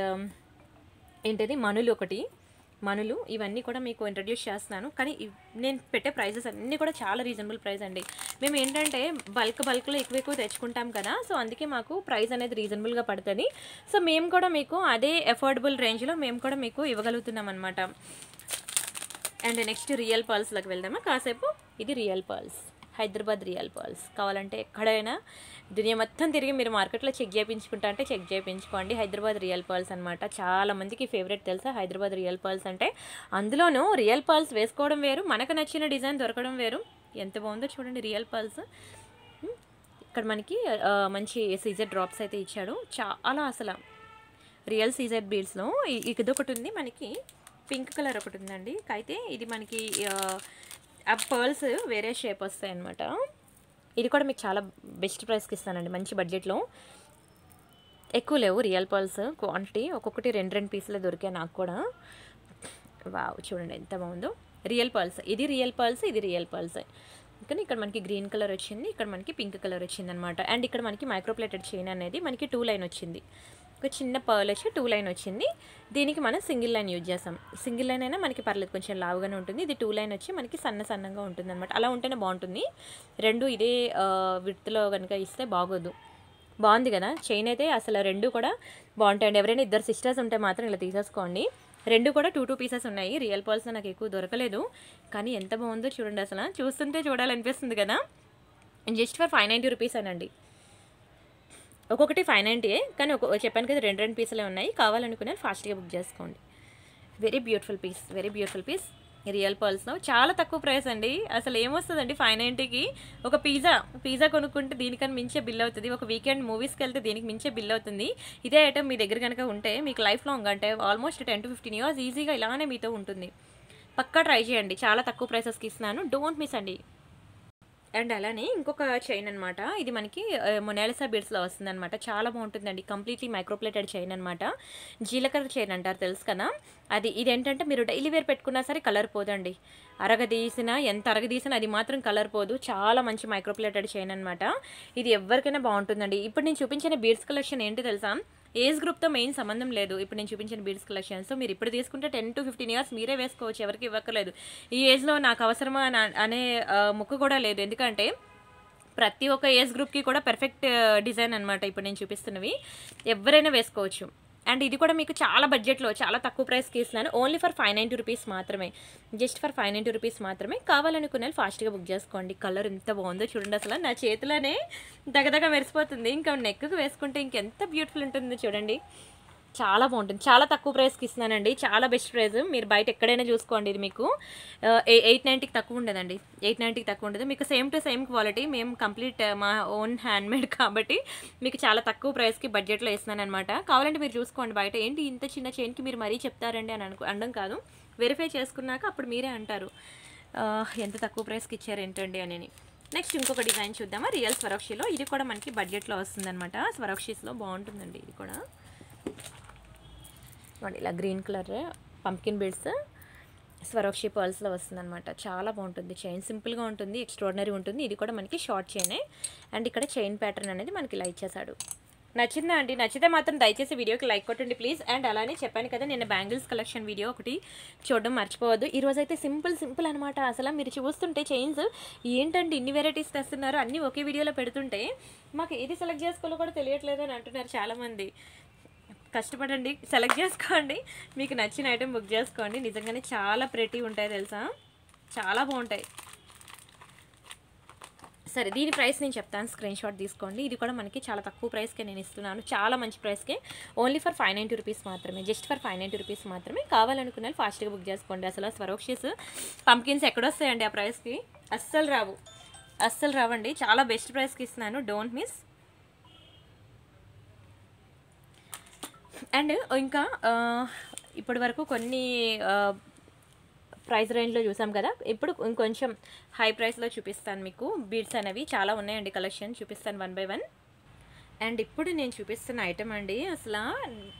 ఏంటది మనులు ఒకటి, ఇవన్నీ కూడా మీకు ఇంట్రడ్యూస్ చేస్తున్నాను. కానీ నేను పెట్టే ప్రైజెస్ అన్నీ కూడా చాలా రీజనబుల్ ప్రైస్ అండి. మేము ఏంటంటే బల్క్లో ఎక్కువ తెచ్చుకుంటాం కదా, సో అందుకే మాకు ప్రైస్ అనేది రీజనబుల్గా పడుతుంది. సో మేము కూడా మీకు అదే అఫోర్డబుల్ రేంజ్లో మేము కూడా మీకు ఇవ్వగలుగుతున్నాం అనమాట. అండ్ నెక్స్ట్ రియల్ పర్ల్స్లోకి వెళ్దామా కాసేపు. ఇది real pearls, Hyderabad real pearls. కావాలంటే ఎక్కడైనా దునియా మొత్తం తిరిగి మీరు మార్కెట్లో చెక్ చేయించుకుంటా అంటే చెక్ చేయించుకోండి. హైదరాబాద్ రియల్ పర్ల్స్ అనమాట, చాలా మందికి ఫేవరెట్ తెలుసా హైదరాబాద్ రియల్ పర్ల్స్ అంటే. అందులోనూ రియల్ పర్ల్స్ వేసుకోవడం వేరు, మనకు నచ్చిన డిజైన్ దొరకడం వేరు. ఎంత బాగుందో చూడండి రియల్ పర్ల్స్. ఇక్కడ మనకి మంచి సీజర్ డ్రాప్స్ అయితే ఇచ్చాడు, చాలా అసలు రియల్ సీజర్ బీడ్స్లో. ఇది ఒకటి ఉంది మనకి, పింక్ కలర్ ఒకటి ఉందండి. అయితే ఇది మనకి ఆ పర్ల్స్ వేరే షేప్ వస్తాయి అన్నమాట. ఇది కూడా మీకు చాలా బెస్ట్ ప్రైస్కి ఇస్తానండి, మంచి బడ్జెట్లో. ఎక్కువ లేవు రియల్ పర్ల్స్ క్వాంటిటీ, ఒక్కొక్కటి 2 పీసులే దొరికాయి నాకు కూడా. వావ్ చూడండి ఎంత బాగుందో రియల్ పర్ల్స్. ఇది రియల్ పర్ల్స్, ఇది రియల్ పర్ల్స్. కానీ ఇక్కడ మనకి గ్రీన్ కలర్ వచ్చింది, ఇక్కడ మనకి పింక్ కలర్ వచ్చింది అనమాట. అండ్ ఇక్కడ మనకి మైక్రోప్లేటెడ్ చైన్ అనేది మనకి 2 లైన్ వచ్చింది. ఒక చిన్న పర్ల్ వచ్చి 2 లైన్ వచ్చింది. దీనికి మనం సింగిల్ లైన్ యూజ్ చేస్తాం. సింగిల్ లైన్ అయినా మనకి పర్లేదు, కొంచెం లావుగానే ఉంటుంది. ఇది 2 లైన్ వచ్చి మనకి సన్నగా ఉంటుంది అనమాట. అలా ఉంటేనే బాగుంటుంది. రెండు ఇదే విడ్త్లో కనుక ఇస్తే బాగోదు. బాగుంది కదా చైన్ అయితే, అసలు రెండు కూడా బాగుంటాయండి. ఎవరైనా ఇద్దరు సిస్టర్స్ ఉంటే మాత్రం ఇలా తీసేసుకోండి. రెండు కూడా 2 పీసెస్ ఉన్నాయి. రియల్ పర్ల్స్ నాకు ఎక్కువ దొరకలేదు, కానీ ఎంత బాగుందో చూడండి. అసలు చూస్తుంటే చూడాలనిపిస్తుంది కదా. జస్ట్ ఫర్ 590 రూపీస్ అనండి. ఒక్కొక్కటి 590, కానీ చెప్పాను కదా 2 పీసులే ఉన్నాయి. కావాలనుకునే ఫాస్ట్గా బుక్ చేసుకోండి. వెరీ బ్యూటిఫుల్ పీస్ రియల్ పర్ల్స్లో, చాలా తక్కువ ప్రైస్ అండి. అసలు ఏమొస్తుందండి 590కి ఒక పిజ్జా కొనుక్కుంటే దీనికన్నా మించే బిల్ అవుతుంది. ఒక వీకెండ్ మూవీస్కి వెళ్తే దీనికి మించే బిల్ అవుతుంది. ఇదే ఐటమ్ మీ దగ్గర కనుక ఉంటే మీకు లైఫ్ లాంగ్ అంటే ఆల్మోస్ట్ 10 to 15 years ఈజీగా ఇలానే మీతో ఉంటుంది. పక్కా ట్రై చేయండి, చాలా తక్కువ ప్రైసెస్కి ఇస్తున్నాను. డోంట్ మిస్ అండి. అండ్ అలానే ఇంకొక చైన్ అనమాట. ఇది మనకి మొనాలిసా బీడ్స్లో వస్తుందన్నమాట. చాలా బాగుంటుందండి. కంప్లీట్లీ మైక్రోప్లేటెడ్ చైన్ అనమాట. జీలకర్ర చైన్ అంటారు తెలుసు కదా, అది. ఇదేంటంటే మీరు డైలీ వేర్ పెట్టుకున్నా సరే కలర్ పోదండి. ఎంత అరగదీసినా అది మాత్రం కలర్ పోదు. చాలా మంచి మైక్రోప్లేటెడ్ చైన్ అనమాట. ఇది ఎవరికైనా బాగుంటుందండి. ఇప్పుడు నేను చూపించిన బీడ్స్ కలెక్షన్ ఏంటి తెలుసా, ఏజ్ గ్రూప్తో మెయిన్ సంబంధం లేదు. ఇప్పుడు నేను చూపించిన బీడ్స్ కలెక్షన్స్ మీరు ఇప్పుడు తీసుకుంటే 10 to 15 years మీరే వేసుకోవచ్చు, ఎవరికి ఇవ్వక్కర్లేదు. ఈ ఏజ్లో నాకు అవసరమా అనే ముక్కు కూడా లేదు. ఎందుకంటే ప్రతి ఒక్క ఏజ్ గ్రూప్కి కూడా పర్ఫెక్ట్ డిజైన్ అనమాట ఇప్పుడు నేను చూపిస్తున్నవి. ఎవరైనా వేసుకోవచ్చు. అండ్ ఇది కూడా మీకు చాలా బడ్జెట్లో చాలా తక్కువ ప్రైస్కి ఇస్తున్నాను. ఓన్లీ ఫర్ 590 రూపీస్ మాత్రమే. జస్ట్ ఫర్ 590 రూపీస్ మాత్రమే. కావాలనుకునే ఫాస్ట్గా బుక్ చేసుకోండి. కలర్ ఎంత బాగుందో చూడండి. అసలు నా చేతిలోనే దగదగ మెరిసిపోతుంది. ఇంకా నెక్కు వేసుకుంటే ఇంకెంత బ్యూటిఫుల్ ఉంటుందో చూడండి. చాలా బాగుంటుంది. చాలా తక్కువ ప్రైస్కి ఇస్తున్నానండి. చాలా బెస్ట్ ప్రైస్. మీరు బయట ఎక్కడైనా చూసుకోండి. ఇది మీకు 890కి తక్కువ ఉండదండి. 890కి తక్కువ ఉండదు. మీకు సేమ్ టు సేమ్ క్వాలిటీ. మేము కంప్లీట్ మా ఓన్ హ్యాండ్మేడ్ కాబట్టి మీకు చాలా తక్కువ ప్రైస్కి బడ్జెట్లో ఇస్తున్నాను అనమాట. కావాలంటే మీరు చూసుకోండి. బయట ఏంటి ఇంత చిన్న చైన్కి మీరు మరీ చెప్తారండి అని అనడం కాదు. వెరిఫై చేసుకున్నాక అప్పుడు మీరే అంటారు ఎంత తక్కువ ప్రైస్కి ఇచ్చారు ఏంటండి అని. నెక్స్ట్ ఇంకొక డిజైన్ చూద్దామా. రియల్ స్వరోక్షిలో. ఇది కూడా మనకి బడ్జెట్లో వస్తుందన్నమాట. స్వరోక్షిస్లో బాగుంటుందండి. ఇది కూడా ఇలా green colour pumpkin beads Swarovski పర్ల్స్లో వస్తుందన్నమాట. చాలా బాగుంటుంది. చైన్ సింపుల్గా ఉంటుంది, ఎక్స్ట్రాడినరీ ఉంటుంది. ఇది కూడా మనకి షార్ట్ చైనే. అండ్ ఇక్కడ చైన్ ప్యాటర్న్ అనేది మనకి ఇలా ఇచ్చేసాడు. నచ్చిందా అండి? నచ్చితే మాత్రం దయచేసి వీడియోకి లైక్ కొట్టండి ప్లీజ్. అండ్ అలానే చెప్పాను కదా నిన్న బ్యాంగిల్స్ కలెక్షన్ వీడియో ఒకటి చూడడం మర్చిపోవద్దు. ఈరోజు అయితే సింపుల్ అనమాట. అసలు మీరు చూస్తుంటే చైన్స్ ఏంటండి ఇన్ని వెరైటీస్ తెస్తున్నారు, అన్నీ ఒకే వీడియోలో పెడుతుంటే మాకు ఏది సెలెక్ట్ చేసుకోవాలో కూడా తెలియట్లేదు అని అంటున్నారు చాలామంది. కష్టపడండి, సెలెక్ట్ చేసుకోండి, మీకు నచ్చిన ఐటెం బుక్ చేసుకోండి. నిజంగానే చాలా ప్రెటీ ఉంటాయి తెలుసా, చాలా బాగుంటాయి. సరే దీని ప్రైస్ నేను చెప్తాను, స్క్రీన్ షాట్ తీసుకోండి. ఇది కూడా మనకి చాలా తక్కువ ప్రైస్కే నేను ఇస్తున్నాను. చాలా మంచి ప్రైస్కే. ఓన్లీ ఫర్ 590 రూపీస్ మాత్రమే. జస్ట్ ఫర్ 590 రూపీస్ మాత్రమే. కావాలనుకున్న ఫాస్ట్గా బుక్ చేసుకోండి. అసలు స్వరోక్షిస్ పంప్కిన్స్ ఎక్కడొస్తాయండి ఆ ప్రైస్కి? అస్సలు రావండి. చాలా బెస్ట్ ప్రైస్కి ఇస్తున్నాను. Don't miss. అండ్ ఇంకా ఇప్పటి వరకు కొన్ని ప్రైస్ రేంజ్లో చూసాం కదా, ఇప్పుడు ఇంకొంచెం హై ప్రైస్లో చూపిస్తాను మీకు. బీడ్స్ అనేవి చాలా ఉన్నాయండి, కలెక్షన్ చూపిస్తాను 1 by 1. అండ్ ఇప్పుడు నేను చూపిస్తున్న ఐటమ్ అండి అసలు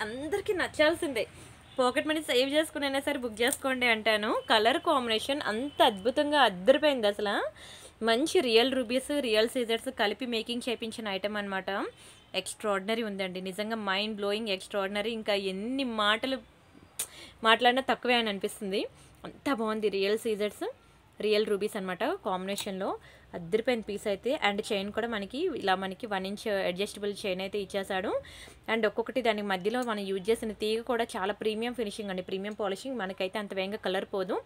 అందరికీ నచ్చాల్సిందే. పాకెట్ మనీ సేవ్ చేసుకునైనా సరే బుక్ చేసుకోండి అంటాను. కలర్ కాంబినేషన్ అంత అద్భుతంగా అద్దరిపోయింది. అసలు మంచి రియల్ రూబీస్, రియల్ సీజర్స్ కలిపి మేకింగ్ చేయించిన ఐటమ్ అనమాట. ఎక్స్ట్రాడినరీ ఉందండి. నిజంగా మైండ్ బ్లోయింగ్, ఎక్స్ట్రాడినరీ. ఇంకా ఎన్ని మాట్లాడినా తక్కువే అని అనిపిస్తుంది. అంత బాగుంది. రియల్ సీజర్స్, రియల్ రూబీస్ అనమాట కాంబినేషన్లో. అద్దరిపోయిన పీస్ అయితే. అండ్ చైన్ కూడా మనకి ఇలా మనకి 1 inch అడ్జస్టబుల్ చైన్ అయితే ఇచ్చేసాడు. అండ్ ఒక్కొక్కటి దానికి మధ్యలో మనం యూజ్ చేసిన తీగ కూడా చాలా ప్రీమియం ఫినిషింగ్ అండి, ప్రీమియం పాలిషింగ్. మనకైతే అంత వేగంగా కలర్ పోదు.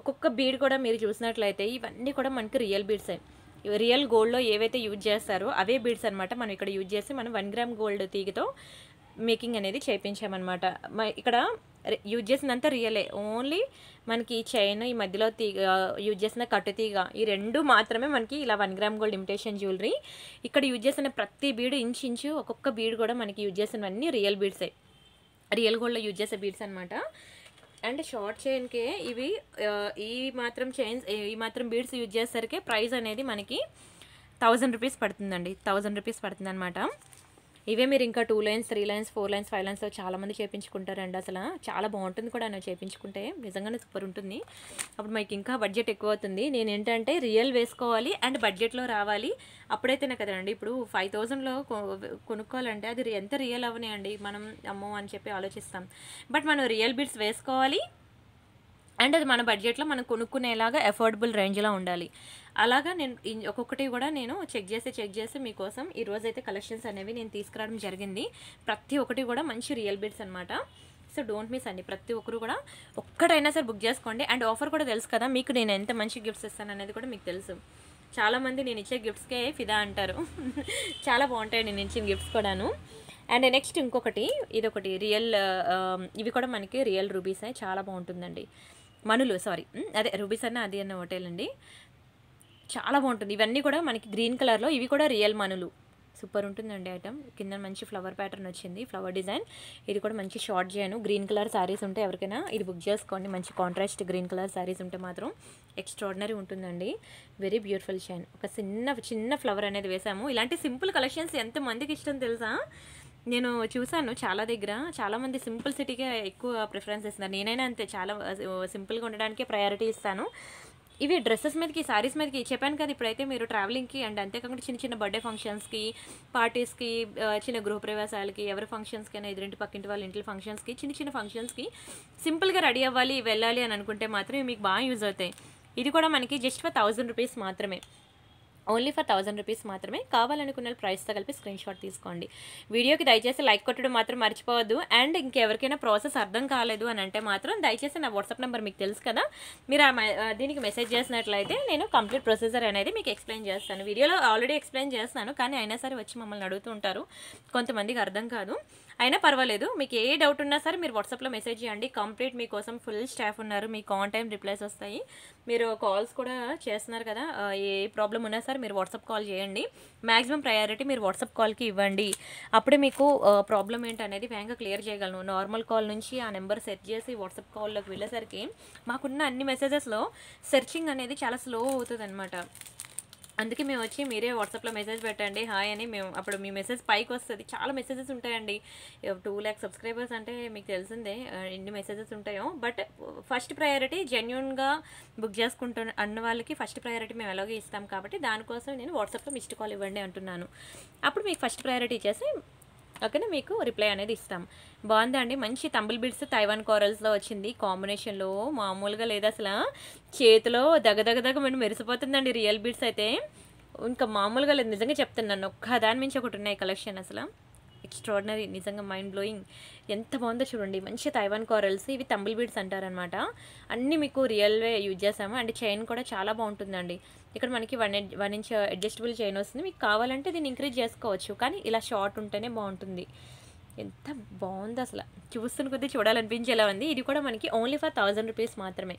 ఒక్కొక్క బీడ్ కూడా మీరు చూసినట్లయితే ఇవన్నీ కూడా మనకి రియల్ బీడ్సే. రియల్ గోల్డ్లో ఏవైతే యూజ్ చేస్తారో అవే బీడ్స్ అనమాట. మనం ఇక్కడ యూజ్ చేసి మనం 1 gram గోల్డ్ తీగతో మేకింగ్ అనేది చేయించామన్నమాట. ఇక్కడ యూజ్ చేసినంత రియలే. ఓన్లీ మనకి ఈ చైన్, ఈ మధ్యలో తీగ యూజ్ చేసిన కట్టు తీగ, ఈ రెండు మాత్రమే మనకి ఇలా 1 gram గోల్డ్ ఇమిటేషన్ జ్యువెలరీ. ఇక్కడ యూజ్ చేసిన ప్రతి బీడు ఇంచు ఒక్కొక్క బీడ్ కూడా మనకి యూజ్ చేసినవన్నీ రియల్ బీడ్సే, రియల్ గోల్డ్లో యూజ్ చేసే బీడ్స్ అనమాట. అండ్ షార్ట్ చైన్కే ఇవి ఈ మాత్రం బీడ్స్ యూజ్ చేసేసరికి ప్రైస్ అనేది మనకి 1000 రూపీస్ పడుతుందండి. 1000 రూపీస్ పడుతుంది అనమాట. ఇవే మీరు ఇంకా 2 lines, 3 lines, 4 lines, 5 lines చాలామంది చేయించుకుంటారండి. అసలు చాలా బాగుంటుంది కూడా చేయించుకుంటే, నిజంగానే సూపర్ ఉంటుంది. అప్పుడు మనకి ఇంకా బడ్జెట్ ఎక్కువ అవుతుంది. నేను ఏంటంటే రియల్ వేసుకోవాలి అండ్ బడ్జెట్లో రావాలి, అప్పుడైతేనే కదండి. ఇప్పుడు 5000లో కొనుక్కోవాలంటే అది ఎంత రియల్ అవనాయండి, మనం అమ్మో అని చెప్పి ఆలోచిస్తాం. బట్ మనం రియల్ బిడ్స్ వేసుకోవాలి అండ్ అది మన బడ్జెట్లో మనం కొనుక్కునేలాగా అఫోర్డబుల్ రేంజ్లో ఉండాలి. అలాగా నేను ఒక్కొక్కటి కూడా నేను చెక్ చేసి మీకోసం ఈరోజైతే కలెక్షన్స్ అనేవి నేను తీసుకురావడం జరిగింది. ప్రతి ఒక్కటి కూడా మంచి రియల్ బిడ్స్ అనమాట. సో డోంట్ మిస్ అండి. ప్రతి ఒక్కరు కూడా ఒక్కటైనా సరే బుక్ చేసుకోండి. అండ్ ఆఫర్ కూడా తెలుసు కదా మీకు, నేను ఎంత మంచి గిఫ్ట్స్ ఇస్తాను అనేది కూడా మీకు తెలుసు. చాలామంది నేను ఇచ్చే గిఫ్ట్స్కే ఫిదా అంటారు. చాలా బాగుంటాయి నేను ఇచ్చిన గిఫ్ట్స్ కూడాను. అండ్ నెక్స్ట్ ఇంకొకటి, ఇదొకటి రియల్, ఇవి కూడా మనకి రియల్ రూబీస్ చాలా బాగుంటుందండి. అదే రూబీస్ అది హోటల్ అండి. చాలా బాగుంటుంది. ఇవన్నీ కూడా మనకి గ్రీన్ కలర్లో, ఇవి కూడా రియల్ మనులు. సూపర్ ఉంటుందండి ఐటమ్. కింద మంచి ఫ్లవర్ ప్యాటర్న్ వచ్చింది, ఫ్లవర్ డిజైన్. ఇది కూడా మంచి షార్ట్ చేయను. గ్రీన్ కలర్ శారీస్ ఉంటే ఎవరికైనా ఇది బుక్ చేసుకోండి. మంచి కాంట్రాస్ట్ గ్రీన్ కలర్ శారీస్ ఉంటే మాత్రం ఎక్స్ట్రాడినరీ ఉంటుందండి. Very beautiful shine. ఒక చిన్న ఫ్లవర్ అనేది వేసాము. ఇలాంటి సింపుల్ కలెక్షన్స్ ఎంతమందికి ఇష్టం తెలుసా? నేను చూసాను చాలా దగ్గర, చాలామంది సింపుల్ సిటీకే ఎక్కువ ప్రిఫరెన్స్ ఇస్తున్నారు. నేనైనా అంతే, చాలా సింపుల్గా ఉండడానికే ప్రయారిటీ ఇస్తాను. ఇవి డ్రెస్సెస్ మీదకి, శారీస్ మీదకి చెప్పాను కదా. ఇప్పుడైతే మీరు ట్రావెలింగ్కి అండ్ అంతేకాకుండా చిన్న బర్త్డే ఫంక్షన్స్కి, పార్టీస్కి, చిన్న గృహప్రవేశాలకి, ఎవరి ఫంక్షన్స్కి అయినా, ఎదురింటి పక్కింటి వాళ్ళ ఇంటి ఫంక్షన్స్కి, చిన్న ఫంక్షన్స్కి సింపుల్గా రెడీ అవ్వాలి, వెళ్ళాలి అని అనుకుంటే మాత్రం మీకు బాగా యూజ్ అవుతాయి. ఇది కూడా మనకి జస్ట్ ఫర్ 1000 రూపీస్ మాత్రమే. ఓన్లీ ఫర్ 1000 రూపీస్ మాత్రమే. కావాలనుకున్న ప్రైస్తో కలిపి స్క్రీన్ షాట్ తీసుకోండి. వీడియోకి దయచేసి లైక్ కొట్టడం మాత్రం మర్చిపోవద్దు. అండ్ ఇంకెవరికైనా ప్రాసెస్ అర్థం కాలేదు అని అంటే మాత్రం దయచేసి నా వాట్సాప్ నెంబర్ మీకు తెలుసు కదా, మీరు దీనికి మెసేజ్ చేసినట్లయితే నేను కంప్లీట్ ప్రొసీజర్ అనేది మీకు ఎక్స్ప్లెయిన్ చేస్తాను. వీడియోలో ఆల్రెడీ ఎక్స్ప్లెయిన్ చేస్తాను, కానీ అయినా సరే వచ్చి మమ్మల్ని అడుగుతూ ఉంటారు, కొంతమందికి అర్థం కాదు. అయినా పర్వాలేదు, మీకు ఏ డౌట్ ఉన్నా సరే మీరు వాట్సాప్లో మెసేజ్ చేయండి. కంప్లీట్ మీకోసం ఫుల్ స్టాఫ్ ఉన్నారు, మీకు ఆన్ టైం రిప్లైస్ వస్తాయి. మీరు కాల్స్ కూడా చేస్తున్నారు కదా, ఏ ప్రాబ్లం ఉన్నా సరే మీరు వాట్సాప్ కాల్ చేయండి. మ్యాక్సిమం ప్రయారిటీ మీరు వాట్సాప్ కాల్కి ఇవ్వండి. అప్పుడే మీకు ప్రాబ్లం ఏంటనేది వేగంగా క్లియర్ చేయగలను. నార్మల్ కాల్ నుంచి ఆ నెంబర్ సెర్చ్ చేసి వాట్సాప్ కాల్లోకి వెళ్ళేసరికి మాకున్న అన్ని మెసేజెస్లో సెర్చింగ్ అనేది చాలా స్లో అవుతుంది అనమాట. అందుకే మేము వచ్చి మీరే వాట్సాప్లో మెసేజ్ పెట్టండి హాయ్ అని, మేము అప్పుడు మీ మెసేజ్ పైకి వస్తుంది. చాలా మెసేజెస్ ఉంటాయండి. 2 lakhs సబ్స్క్రైబర్స్ అంటే మీకు తెలిసిందే ఎన్ని మెసేజెస్ ఉంటాయో. బట్ ఫస్ట్ ప్రయారిటీ జెన్యున్గా బుక్ చేసుకుంటున్న అన్న వాళ్ళకి ఫస్ట్ ప్రయారిటీ మేము ఎలాగో ఇస్తాం కాబట్టి దానికోసం నేను వాట్సాప్లో మిస్డ్ కాల్ ఇవ్వండి అంటున్నాను. అప్పుడు మీకు ఫస్ట్ ప్రయారిటీ ఇచ్చేసి ఓకేనా, మీకు రిప్లై అనేది ఇస్తాం. బాగుందా అండి? మంచి తంబుల్ బీడ్స్ తైవాన్ కోరల్స్లో వచ్చింది. కాంబినేషన్లో మామూలుగా లేదు అసలు. చేతిలో దగదగదగ మనం మెరిసిపోతుందండి రియల్ బీడ్స్ అయితే. ఇంకా మామూలుగా లేదు, నిజంగా చెప్తున్నాను. ఒక్క దాని మించి ఒకటి ఉన్నాయి కలెక్షన్, అసలు ఎక్స్ట్రాడినరీ, నిజంగా మైండ్ బ్లోయింగ్. ఎంత బాగుందో చూడండి. మంచి తైవాన్ కోరల్స్, ఇవి తంబుల్ బీడ్స్ అంటారనమాట. అన్నీ మీకు రియల్వే యూజ్ చేసాము. అండ్ చైన్ కూడా చాలా బాగుంటుందండి. ఇక్కడ మనకి 1 inch అడ్జస్టబుల్ చైన్ వస్తుంది. మీకు కావాలంటే దీన్ని ఇంక్రీజ్ చేసుకోవచ్చు, కానీ ఇలా షార్ట్ ఉంటేనే బాగుంటుంది. ఎంత బాగుంది అసలు, చూస్తున్న కొద్దీ చూడాలనిపించేలా ఉంది. ఇది కూడా మనకి ఓన్లీ ఫర్ 1000 రూపీస్ మాత్రమే.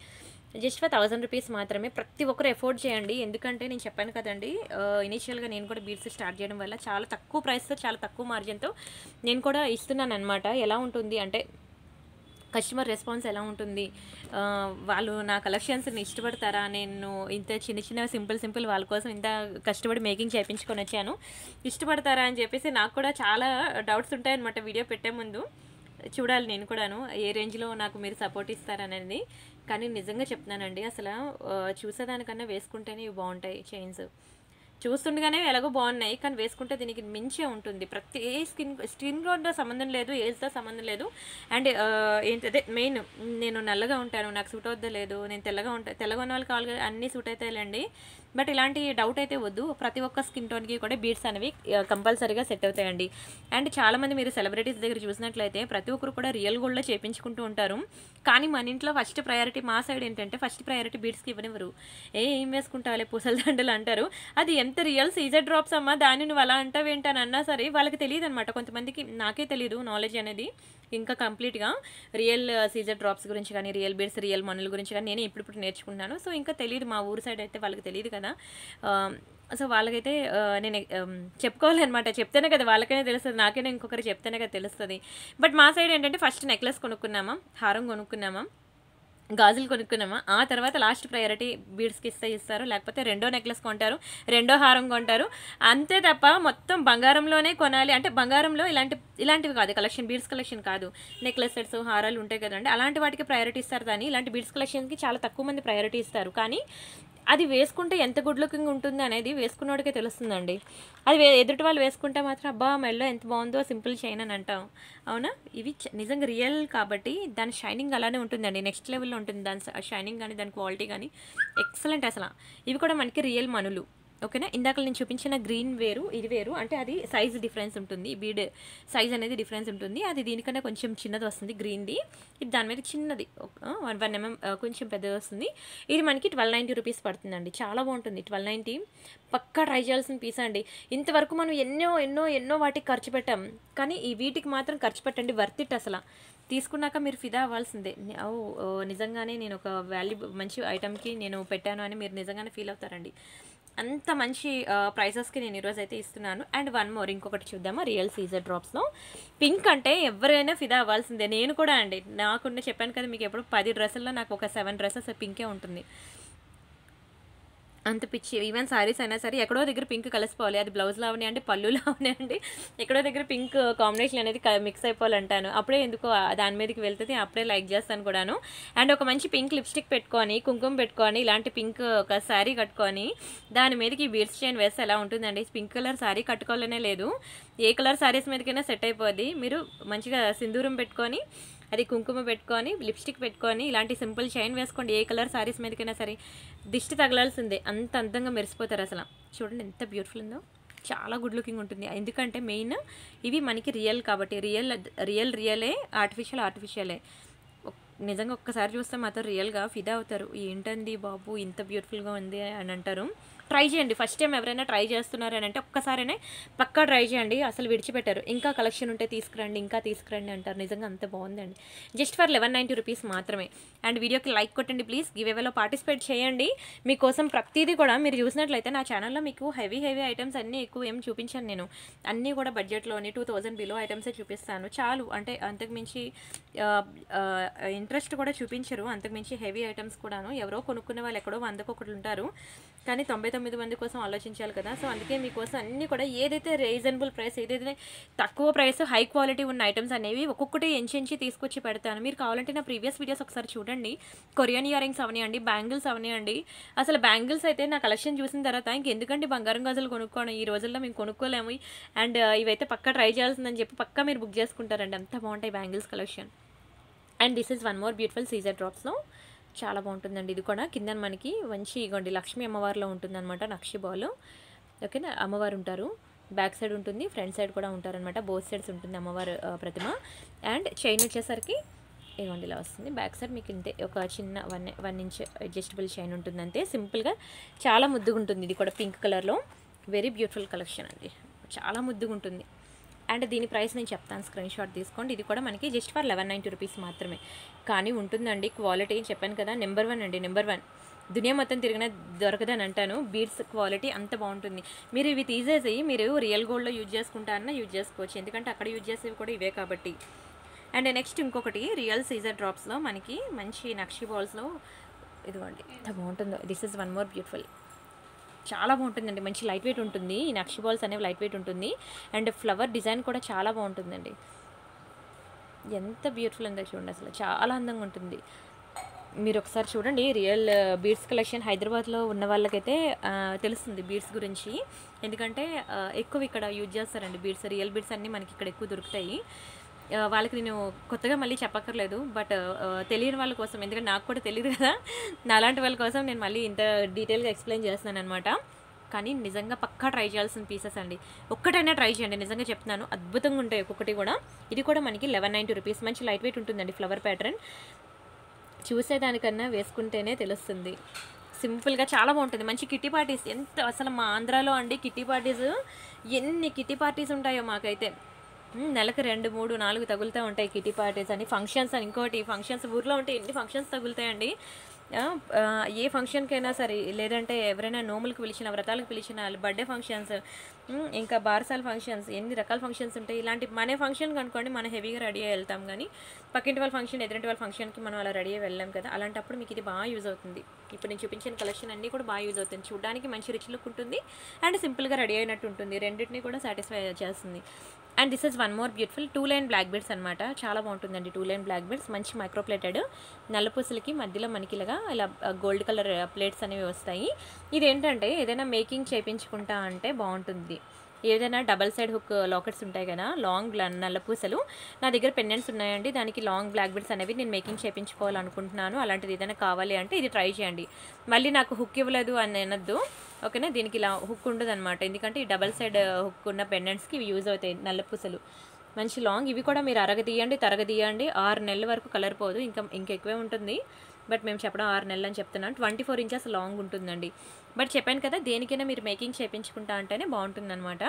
జస్ట్ ఫర్ 1000 రూపీస్ మాత్రమే. ప్రతి ఒక్కరు ఎఫోర్డ్ చేయండి. ఎందుకంటే నేను చెప్పాను కదండి, ఇనీషియల్గా నేను కూడా బీడ్స్ స్టార్ట్ చేయడం వల్ల చాలా తక్కువ ప్రైస్తో, చాలా తక్కువ మార్జిన్తో నేను కూడా ఇస్తున్నాను అనమాట. ఎలా ఉంటుంది అంటే కస్టమర్ రెస్పాన్స్ ఎలా ఉంటుంది, వాళ్ళు నా కలెక్షన్స్ని ఇష్టపడతారా, నేను ఇంత చిన్న సింపుల్ వాళ్ళ కోసం ఇంత కష్టపడి మేకింగ్ చేయించుకొని వచ్చాను, ఇష్టపడతారా అని చెప్పేసి నాకు కూడా చాలా డౌట్స్ ఉంటాయన్నమాట. వీడియో పెట్టే ముందు చూడాలి నేను కూడాను ఏ రేంజ్లో నాకు మీరు సపోర్ట్ ఇస్తారనేది. కానీ నిజంగా చెప్తున్నానండి, అసలు చూసేదానికన్నా వేసుకుంటేనే ఇవి బాగుంటాయి చైన్స్. చూస్తుండగానే ఎలాగో బాగున్నాయి, కానీ వేసుకుంటే దీనికి మించే ఉంటుంది. ప్రతి ఏ స్కిన్ టోన్తో సంబంధం లేదు, ఏజ్తో సంబంధం లేదు. అండ్ ఏంటంటే మెయిన్, నేను నల్లగా ఉంటాను, నాకు సూట్ అవుద్దా లేదు, నేను తెల్లగా ఉన్న వాళ్ళు కావాలి, అన్నీ సూట్ అవుతాయిలేండి. బట్ ఇలాంటి డౌట్ అయితే వద్దు. ప్రతి ఒక్క స్కిన్ టోన్కి కూడా బీడ్స్ అనేవి కంపల్సరీగా సెట్ అవుతాయండి. అండ్ చాలామంది మీరు సెలబ్రిటీస్ దగ్గర చూసినట్లయితే ప్రతి ఒక్కరు కూడా రియల్ గోల్డ్లో చేయించుకుంటూ ఉంటారు. కానీ మన ఇంట్లో ఫస్ట్ ప్రయారిటీ, మా సైడ్ ఏంటంటే ఫస్ట్ ప్రయారిటీ బీడ్స్కి ఇవ్వనివ్వరు. ఏం వేసుకుంటావులే పూసల దండలు అంటారు. అది ఎంత రియల్ సీజర్ డ్రాప్స్ అమ్మా, దాన్ని నువ్వు అలా అంటావు ఏంటని అన్నా సరే వాళ్ళకి తెలియదు అనమాట. కొంతమందికి, నాకే తెలియదు నాలెడ్జ్ అనేది ఇంకా కంప్లీట్గా. రియల్ సీజర్ డ్రాప్స్ గురించి కానీ, రియల్ బీడ్స్, రియల్ మనుల గురించి కానీ నేను ఇప్పుడు నేర్చుకున్నాను. సో ఇంకా తెలియదు, మా ఊరు సైడ్ అయితే వాళ్ళకి తెలియదు కదా. సో వాళ్ళకైతే నేను చెప్పుకోవాలన్నమాట. చెప్తేనే కదా వాళ్ళకైనా తెలుస్తుంది, నాకైనా ఇంకొకరు చెప్తేనే కదా తెలుస్తుంది. బట్ మా సైడ్ ఏంటంటే ఫస్ట్ నెక్లెస్ కొనుక్కున్నామా, హారం కొనుక్కున్నామా, గాజులు కొనుక్కున్నామా, ఆ తర్వాత లాస్ట్ ప్రయారిటీ బీడ్స్కి ఇస్తారు. లేకపోతే రెండో నెక్లెస్ కొంటారు, రెండో హారం కొంటారు. అంతే తప్ప మొత్తం బంగారంలోనే కొనాలి అంటే, బంగారంలో ఇలాంటివి కాదు కలెక్షన్, బీడ్స్ కలెక్షన్ కాదు. నెక్లెస్ సెట్స్, హారాలు ఉంటాయి కదండి, అలాంటి వాటికి ప్రయారిటీ ఇస్తారు. కానీ ఇలాంటి బీడ్స్ కలెక్షన్కి చాలా తక్కువ మంది ప్రయారిటీ ఇస్తారు. కానీ అది వేసుకుంటే ఎంత గుడ్ లుకింగ్ ఉంటుంది అనేది వేసుకున్నోడికే తెలుస్తుందండి. అది ఎదుటి వాళ్ళు వేసుకుంటే మాత్రం అబ్బా మెల్లో ఎంత బాగుందో, సింపుల్ చైన్ అని అంటాం. అవునా, ఇవి నిజంగా రియల్ కాబట్టి దాని షైనింగ్ అలానే ఉంటుందండి, నెక్స్ట్ లెవెల్లో ఉంటుంది. దాని షైనింగ్ కానీ, దాని క్వాలిటీ కానీ ఎక్సలెంట్ అసలు. ఇవి కూడా మనకి రియల్ మనులు. ఓకేనా, ఇందాక నేను చూపించిన గ్రీన్ వేరు, ఇది వేరు. అంటే అది సైజ్ డిఫరెన్స్ ఉంటుంది, బీడ్ సైజ్ అనేది డిఫరెన్స్ ఉంటుంది. అది దీనికన్నా కొంచెం చిన్నది వస్తుంది గ్రీన్ది. ఇది దాని మీద చిన్నది 1 mm కొంచెం పెద్దది వస్తుంది. ఇది మనకి 1290 రూపీస్ పడుతుందండి. చాలా బాగుంటుంది. 1290 పక్కా ట్రై చేయాల్సిన పీస్ అండి. ఇంతవరకు మనం ఎన్నో వాటికి ఖర్చు పెట్టాం, కానీ ఈ వీటికి మాత్రం ఖర్చు పెట్టండి, వర్త్ ఇట్ అసలు. తీసుకున్నాక మీరు ఫిదా అవ్వాల్సిందే. నిజంగానే నేను ఒక మంచి ఐటమ్కి నేను పెట్టాను అని మీరు నిజంగానే ఫీల్ అవుతారండి. అంత మంచి ప్రైసెస్కి నేను ఈరోజు అయితే ఇస్తున్నాను. అండ్ వన్ మోర్ ఇంకొకటి చూద్దామా, రియల్ సీజర్ డ్రాప్స్లో పింక్ అంటే ఎవరైనా ఫిదా అవ్వాల్సిందే. నేను కూడా అండి, నాకున్న చెప్పాను కదా మీకు, ఎప్పుడు 10 డ్రెస్సుల్లో నాకు ఒక 7 డ్రెస్సెస్ పింకే ఉంటుంది. అంత పిచ్చి. ఈవెన్ సారీస్ అయినా సరే ఎక్కడో దగ్గర పింక్ కలిసిపోవాలి. అది బ్లౌజ్లో అవనివ్వండి, పళ్ళులో అవనివ్వండి, ఎక్కడో దగ్గర పింక్ కాంబినేషన్ అనేది మిక్స్ అయిపోవాలంటాను. అప్పుడే ఎందుకో దాని మీదకి వెళ్తుంది, అప్పుడే లైక్ చేస్తాను కూడాను. అండ్ ఒక మంచి పింక్ లిప్స్టిక్ పెట్టుకొని, కుంకుమ పెట్టుకొని, ఇలాంటి పింక్ ఒక శారీ కట్టుకొని దాని మీదకి బీడ్స్ చైన్ వేస్తే ఎలా ఉంటుందండి. పింక్ కలర్ శారీ కట్టుకోవాలనే లేదు, ఏ కలర్ శారీస్ మీదకైనా సెట్ అయిపోద్ది. మీరు మంచిగా సింధూరం పెట్టుకొని, అది కుంకుమ పెట్టుకొని, లిప్స్టిక్ పెట్టుకొని, ఇలాంటి సింపుల్ చైన్ వేసుకోండి, ఏ కలర్ శారీస్ మీదకైనా సరే దిష్టి తగలాల్సిందే, అంత అందంగా మెరిసిపోతారు అసలు. చూడండి ఎంత బ్యూటిఫుల్ ఉందో, చాలా గుడ్ లుకింగ్ ఉంటుంది. ఎందుకంటే మెయిన్ ఇవి మనకి రియల్ కాబట్టి, రియలే, ఆర్టిఫిషియలే. నిజంగా ఒక్కసారి చూస్తే మాత్రం రియల్గా ఫిదా అవుతారు. ఏంటండి బాబు ఇంత బ్యూటిఫుల్గా ఉంది అని అంటారు. ట్రై చేయండి. ఫస్ట్ టైం ఎవరైనా ట్రై చేస్తున్నారు అని అంటే ఒక్కసారైనా పక్కా ట్రై చేయండి, అసలు విడిచిపెట్టారు. ఇంకా కలెక్షన్ ఉంటే తీసుకురండి, ఇంకా తీసుకురండి అంటారు. నిజంగా అంత బాగుందండి. జస్ట్ ఫర్ 1190 రూపీస్ మాత్రమే. అండ్ వీడియోకి లైక్ కొట్టండి ప్లీజ్, గివ్ అవేలో పార్టిసిపేట్ చేయండి. మీకోసం ప్రతిదీ కూడా మీరు చూసినట్లయితే నా ఛానల్లో మీకు హెవీ ఐటమ్స్ అన్నీ ఎక్కువ ఏం చూపించాను నేను, అన్నీ కూడా బడ్జెట్లోని 2000 బిలో ఐటమ్సే చూపిస్తాను. చాలు, అంటే అంతకుమించి ఇంట్రెస్ట్ కూడా చూపించరు, అంతకుమించి హెవీ ఐటమ్స్ కూడాను. ఎవరో కొనుక్కునే వాళ్ళు ఎక్కడో 100కి ఒకటి ఉంటారు, కానీ 99 మంది కోసం ఆలోచించాలి కదా. సో అందుకే మీకోసం అన్నీ కూడా ఏదైతే రీజనబుల్ ప్రైస్, ఏదైతే తక్కువ ప్రైస్, హై క్వాలిటీ ఉన్న ఐటమ్స్ అనేవి ఒక్కొక్కటి ఎంచి తీసుకొచ్చి పెడతాను. మీరు కావాలంటే నా ప్రీవియస్ వీడియోస్ ఒకసారి చూడండి. కొరియన్ ఇయర్ రింగ్స్ అవనివ్వండి, బ్యాంగిల్స్ అవనివ్వండి. అసలు బ్యాంగిల్స్ అయితే నా కలెక్షన్ చూసిన తర్వాత ఇంకెందుకంటే బంగారం గాజులు కొనుక్కోవడం, ఈ రోజుల్లో మేము కొనుక్కోలేము. అండ్ ఇవైతే పక్కా ట్రై చేయాల్సిందని చెప్పి పక్కా మీరు బుక్ చేసుకుంటారండి, అంత బాగుంటాయి bangles collection. And this is one more beautiful caesar డ్రాప్స్లో, చాలా బాగుంటుందండి. ఇది కూడా కింద మనకి మంచి ఇగోండి లక్ష్మీ అమ్మవారిలో ఉంటుందన్నమాట, నక్షి బాల్. ఓకేనా, అమ్మవారు ఉంటారు, బ్యాక్ సైడ్ ఉంటుంది, ఫ్రంట్ సైడ్ కూడా ఉంటారనమాట, బోత్ సైడ్స్ ఉంటుంది అమ్మవారు ప్రతిమ. అండ్ చైన్ వచ్చేసరికి ఇగోండి ఇలా వస్తుంది. బ్యాక్ సైడ్ మీకు ఇంతే ఒక చిన్న 1 ఇంచ్ అడ్జస్టబుల్ చైన్ ఉంటుంది అంతే, సింపుల్గా చాలా ముద్దుగా ఉంటుంది. ఇది కూడా పింక్ కలర్లో వెరీ బ్యూటిఫుల్ కలెక్షన్ అండి, చాలా ముద్దుగా ఉంటుంది. అండ్ దీని ప్రైస్ నేను చెప్తాను, స్క్రీన్ షాట్ తీసుకోండి. ఇది కూడా మనకి జస్ట్ ఫర్ 1190 రూపీస్ మాత్రమే, కానీ ఉంటుందండి క్వాలిటీ. చెప్పాను కదా, నెంబర్ 1 అండి, నెంబర్ 1. దునియా మొత్తం తిరిగినా దొరకదని అంటాను, బీడ్స్ క్వాలిటీ అంత బాగుంటుంది. మీరు ఇవి తీసేసి మీరు రియల్ గోల్డ్లో యూజ్ చేసుకుంటారన్నా యూజ్ చేసుకోవచ్చు, ఎందుకంటే అక్కడ యూజ్ చేసేవి కూడా ఇవే కాబట్టి. అండ్ నెక్స్ట్ ఇంకొకటి రియల్ సీజర్ డ్రాప్స్లో మనకి మంచి నక్షి బాల్స్లో, ఇదిగోండి ఎంత బాగుంటుందో. This is one more beautiful, చాలా బాగుంటుందండి, మంచి లైట్ వెయిట్ ఉంటుంది. ఈ నక్షి బాల్స్ అనేవి లైట్ వెయిట్ ఉంటుంది. అండ్ ఫ్లవర్ డిజైన్ కూడా చాలా బాగుంటుందండి, ఎంత బ్యూటిఫుల్ ఉందో చూడండి, అసలు చాలా అందంగా ఉంటుంది. మీరు ఒకసారి చూడండి, రియల్ బీడ్స్ కలెక్షన్ హైదరాబాద్లో ఉన్న వాళ్ళకైతే తెలుస్తుంది బీడ్స్ గురించి, ఎందుకంటే ఎక్కువ ఇక్కడ యూజ్ చేస్తారండి బీడ్స్. రియల్ బీడ్స్ అన్నీ మనకి ఇక్కడ ఎక్కువ దొరుకుతాయి. వాళ్ళకి నేను కొత్తగా మళ్ళీ చెప్పక్కర్లేదు, బట్ తెలియని వాళ్ళ కోసం, ఎందుకంటే నాకు కూడా తెలియదు కదా, నాలాంటి వాళ్ళ కోసం నేను మళ్ళీ ఇంత డీటెయిల్గా ఎక్స్ప్లెయిన్ చేస్తున్నాను అనమాట. కానీ నిజంగా పక్కా ట్రై చేయాల్సిన పీసెస్ అండి, ఒక్కటైనా ట్రై చేయండి, నిజంగా చెప్తున్నాను, అద్భుతంగా ఉంటాయి ఒక్కొక్కటి కూడా. ఇది కూడా మనకి 1190 రూపీస్, మంచి లైట్ వెయిట్ ఉంటుందండి. ఫ్లవర్ ప్యాటర్న్ చూసేదానికన్నా వేసుకుంటేనే తెలుస్తుంది, సింపుల్గా చాలా బాగుంటుంది. మంచి కిట్టి పార్టీస్, ఎంత అసలు మా ఆంధ్రాలో అండి కిట్టి పార్టీస్, ఎన్ని కిట్టి పార్టీస్ ఉంటాయో మాకైతే. నెలకు 2, 3, 4 తగులుతూ ఉంటాయి కిటీ పార్టీస్ అని, ఫంక్షన్స్ అని. ఇంకోటి ఫంక్షన్స్ ఊర్లో ఉంటే ఎన్ని ఫంక్షన్స్ తగులుతాయండి. ఏ ఫంక్షన్కైనా సరే, లేదంటే ఎవరైనా నోములకు పిలిచిన, వ్రతాలకు పిలిచిన, బర్త్డే ఫంక్షన్స్, ఇంకా బారసాల ఫంక్షన్స్, ఎన్ని రకాల ఫంక్షన్స్ ఉంటాయి. ఇలాంటి మన ఫంక్షన్కి అనుకోండి మనం హెవీగా రెడీ అయ్యి వెళ్తాం, కానీ పక్కింటి వాళ్ళ ఫంక్షన్, ఎదురింటి వాళ్ళ ఫంక్షన్కి మనం అలా రెడీ అయ్యి వెళ్ళాం కదా, అలాంటప్పుడు మీకు ఇది బాగా యూజ్ అవుతుంది. ఇప్పుడు నేను చూపించిన కలెక్షన్ అన్నీ కూడా బాగా యూజ్ అవుతుంది, చూడడానికి మంచి రిచ్ లుక్ ఉంటుంది అండ్ సింపుల్గా రెడీ అయినట్టు ఉంటుంది, రెండింటిని కూడా సాటిస్ఫై చేస్తుంది. And this is one more beautiful 2 line black beads అనమాట, చాలా బాగుంటుందండి. 2 లైన్ బ్లాక్ బీడ్స్ మంచి మైక్రోప్లేటెడ్, నల్లపూసలకి మధ్యలో మనకి ఇలా గోల్డ్ కలర్ ప్లేట్స్ అనేవి వస్తాయి. ఇదేంటంటే ఏదైనా మేకింగ్ చేయించుకుంటా అంటే బాగుంటుంది. ఏదైనా డబల్ సైడ్ హుక్ లాకెట్స్ ఉంటాయి కదా, లాంగ్ నల్లపూసలు, నా దగ్గర పెండెంట్స్ ఉన్నాయండి, దానికి లాంగ్ బ్లాక్ బీడ్స్ అనేవి నేను మేకింగ్ చేయించుకోవాలనుకుంటున్నాను. అలాంటిది ఏదైనా కావాలి అంటే ఇది ట్రై చేయండి. మళ్ళీ నాకు హుక్ ఇవ్వలేదు అని అనొద్దు, ఓకేనా. దీనికి ఇలా హుక్ ఉండదు అనమాట, ఎందుకంటే ఈ డబల్ సైడ్ హుక్ ఉన్న పెండెంట్స్కి ఇవి యూజ్ అవుతాయి నల్లపూసలు, మంచి లాంగ్. ఇవి కూడా మీరు తరగదీయండి 6 నెలల వరకు కలర్ పోదు, ఇంకెక్కువే ఉంటుంది, బట్ మేము చెప్పడం 6 నెలలు అని చెప్తున్నాను. 24 ఇంచెస్ లాంగ్ ఉంటుందండి. బట్ చెప్పాను కదా, దేనికైనా మీరు మేకింగ్ చేయించుకుంటా అంటేనే బాగుంటుందన్నమాట.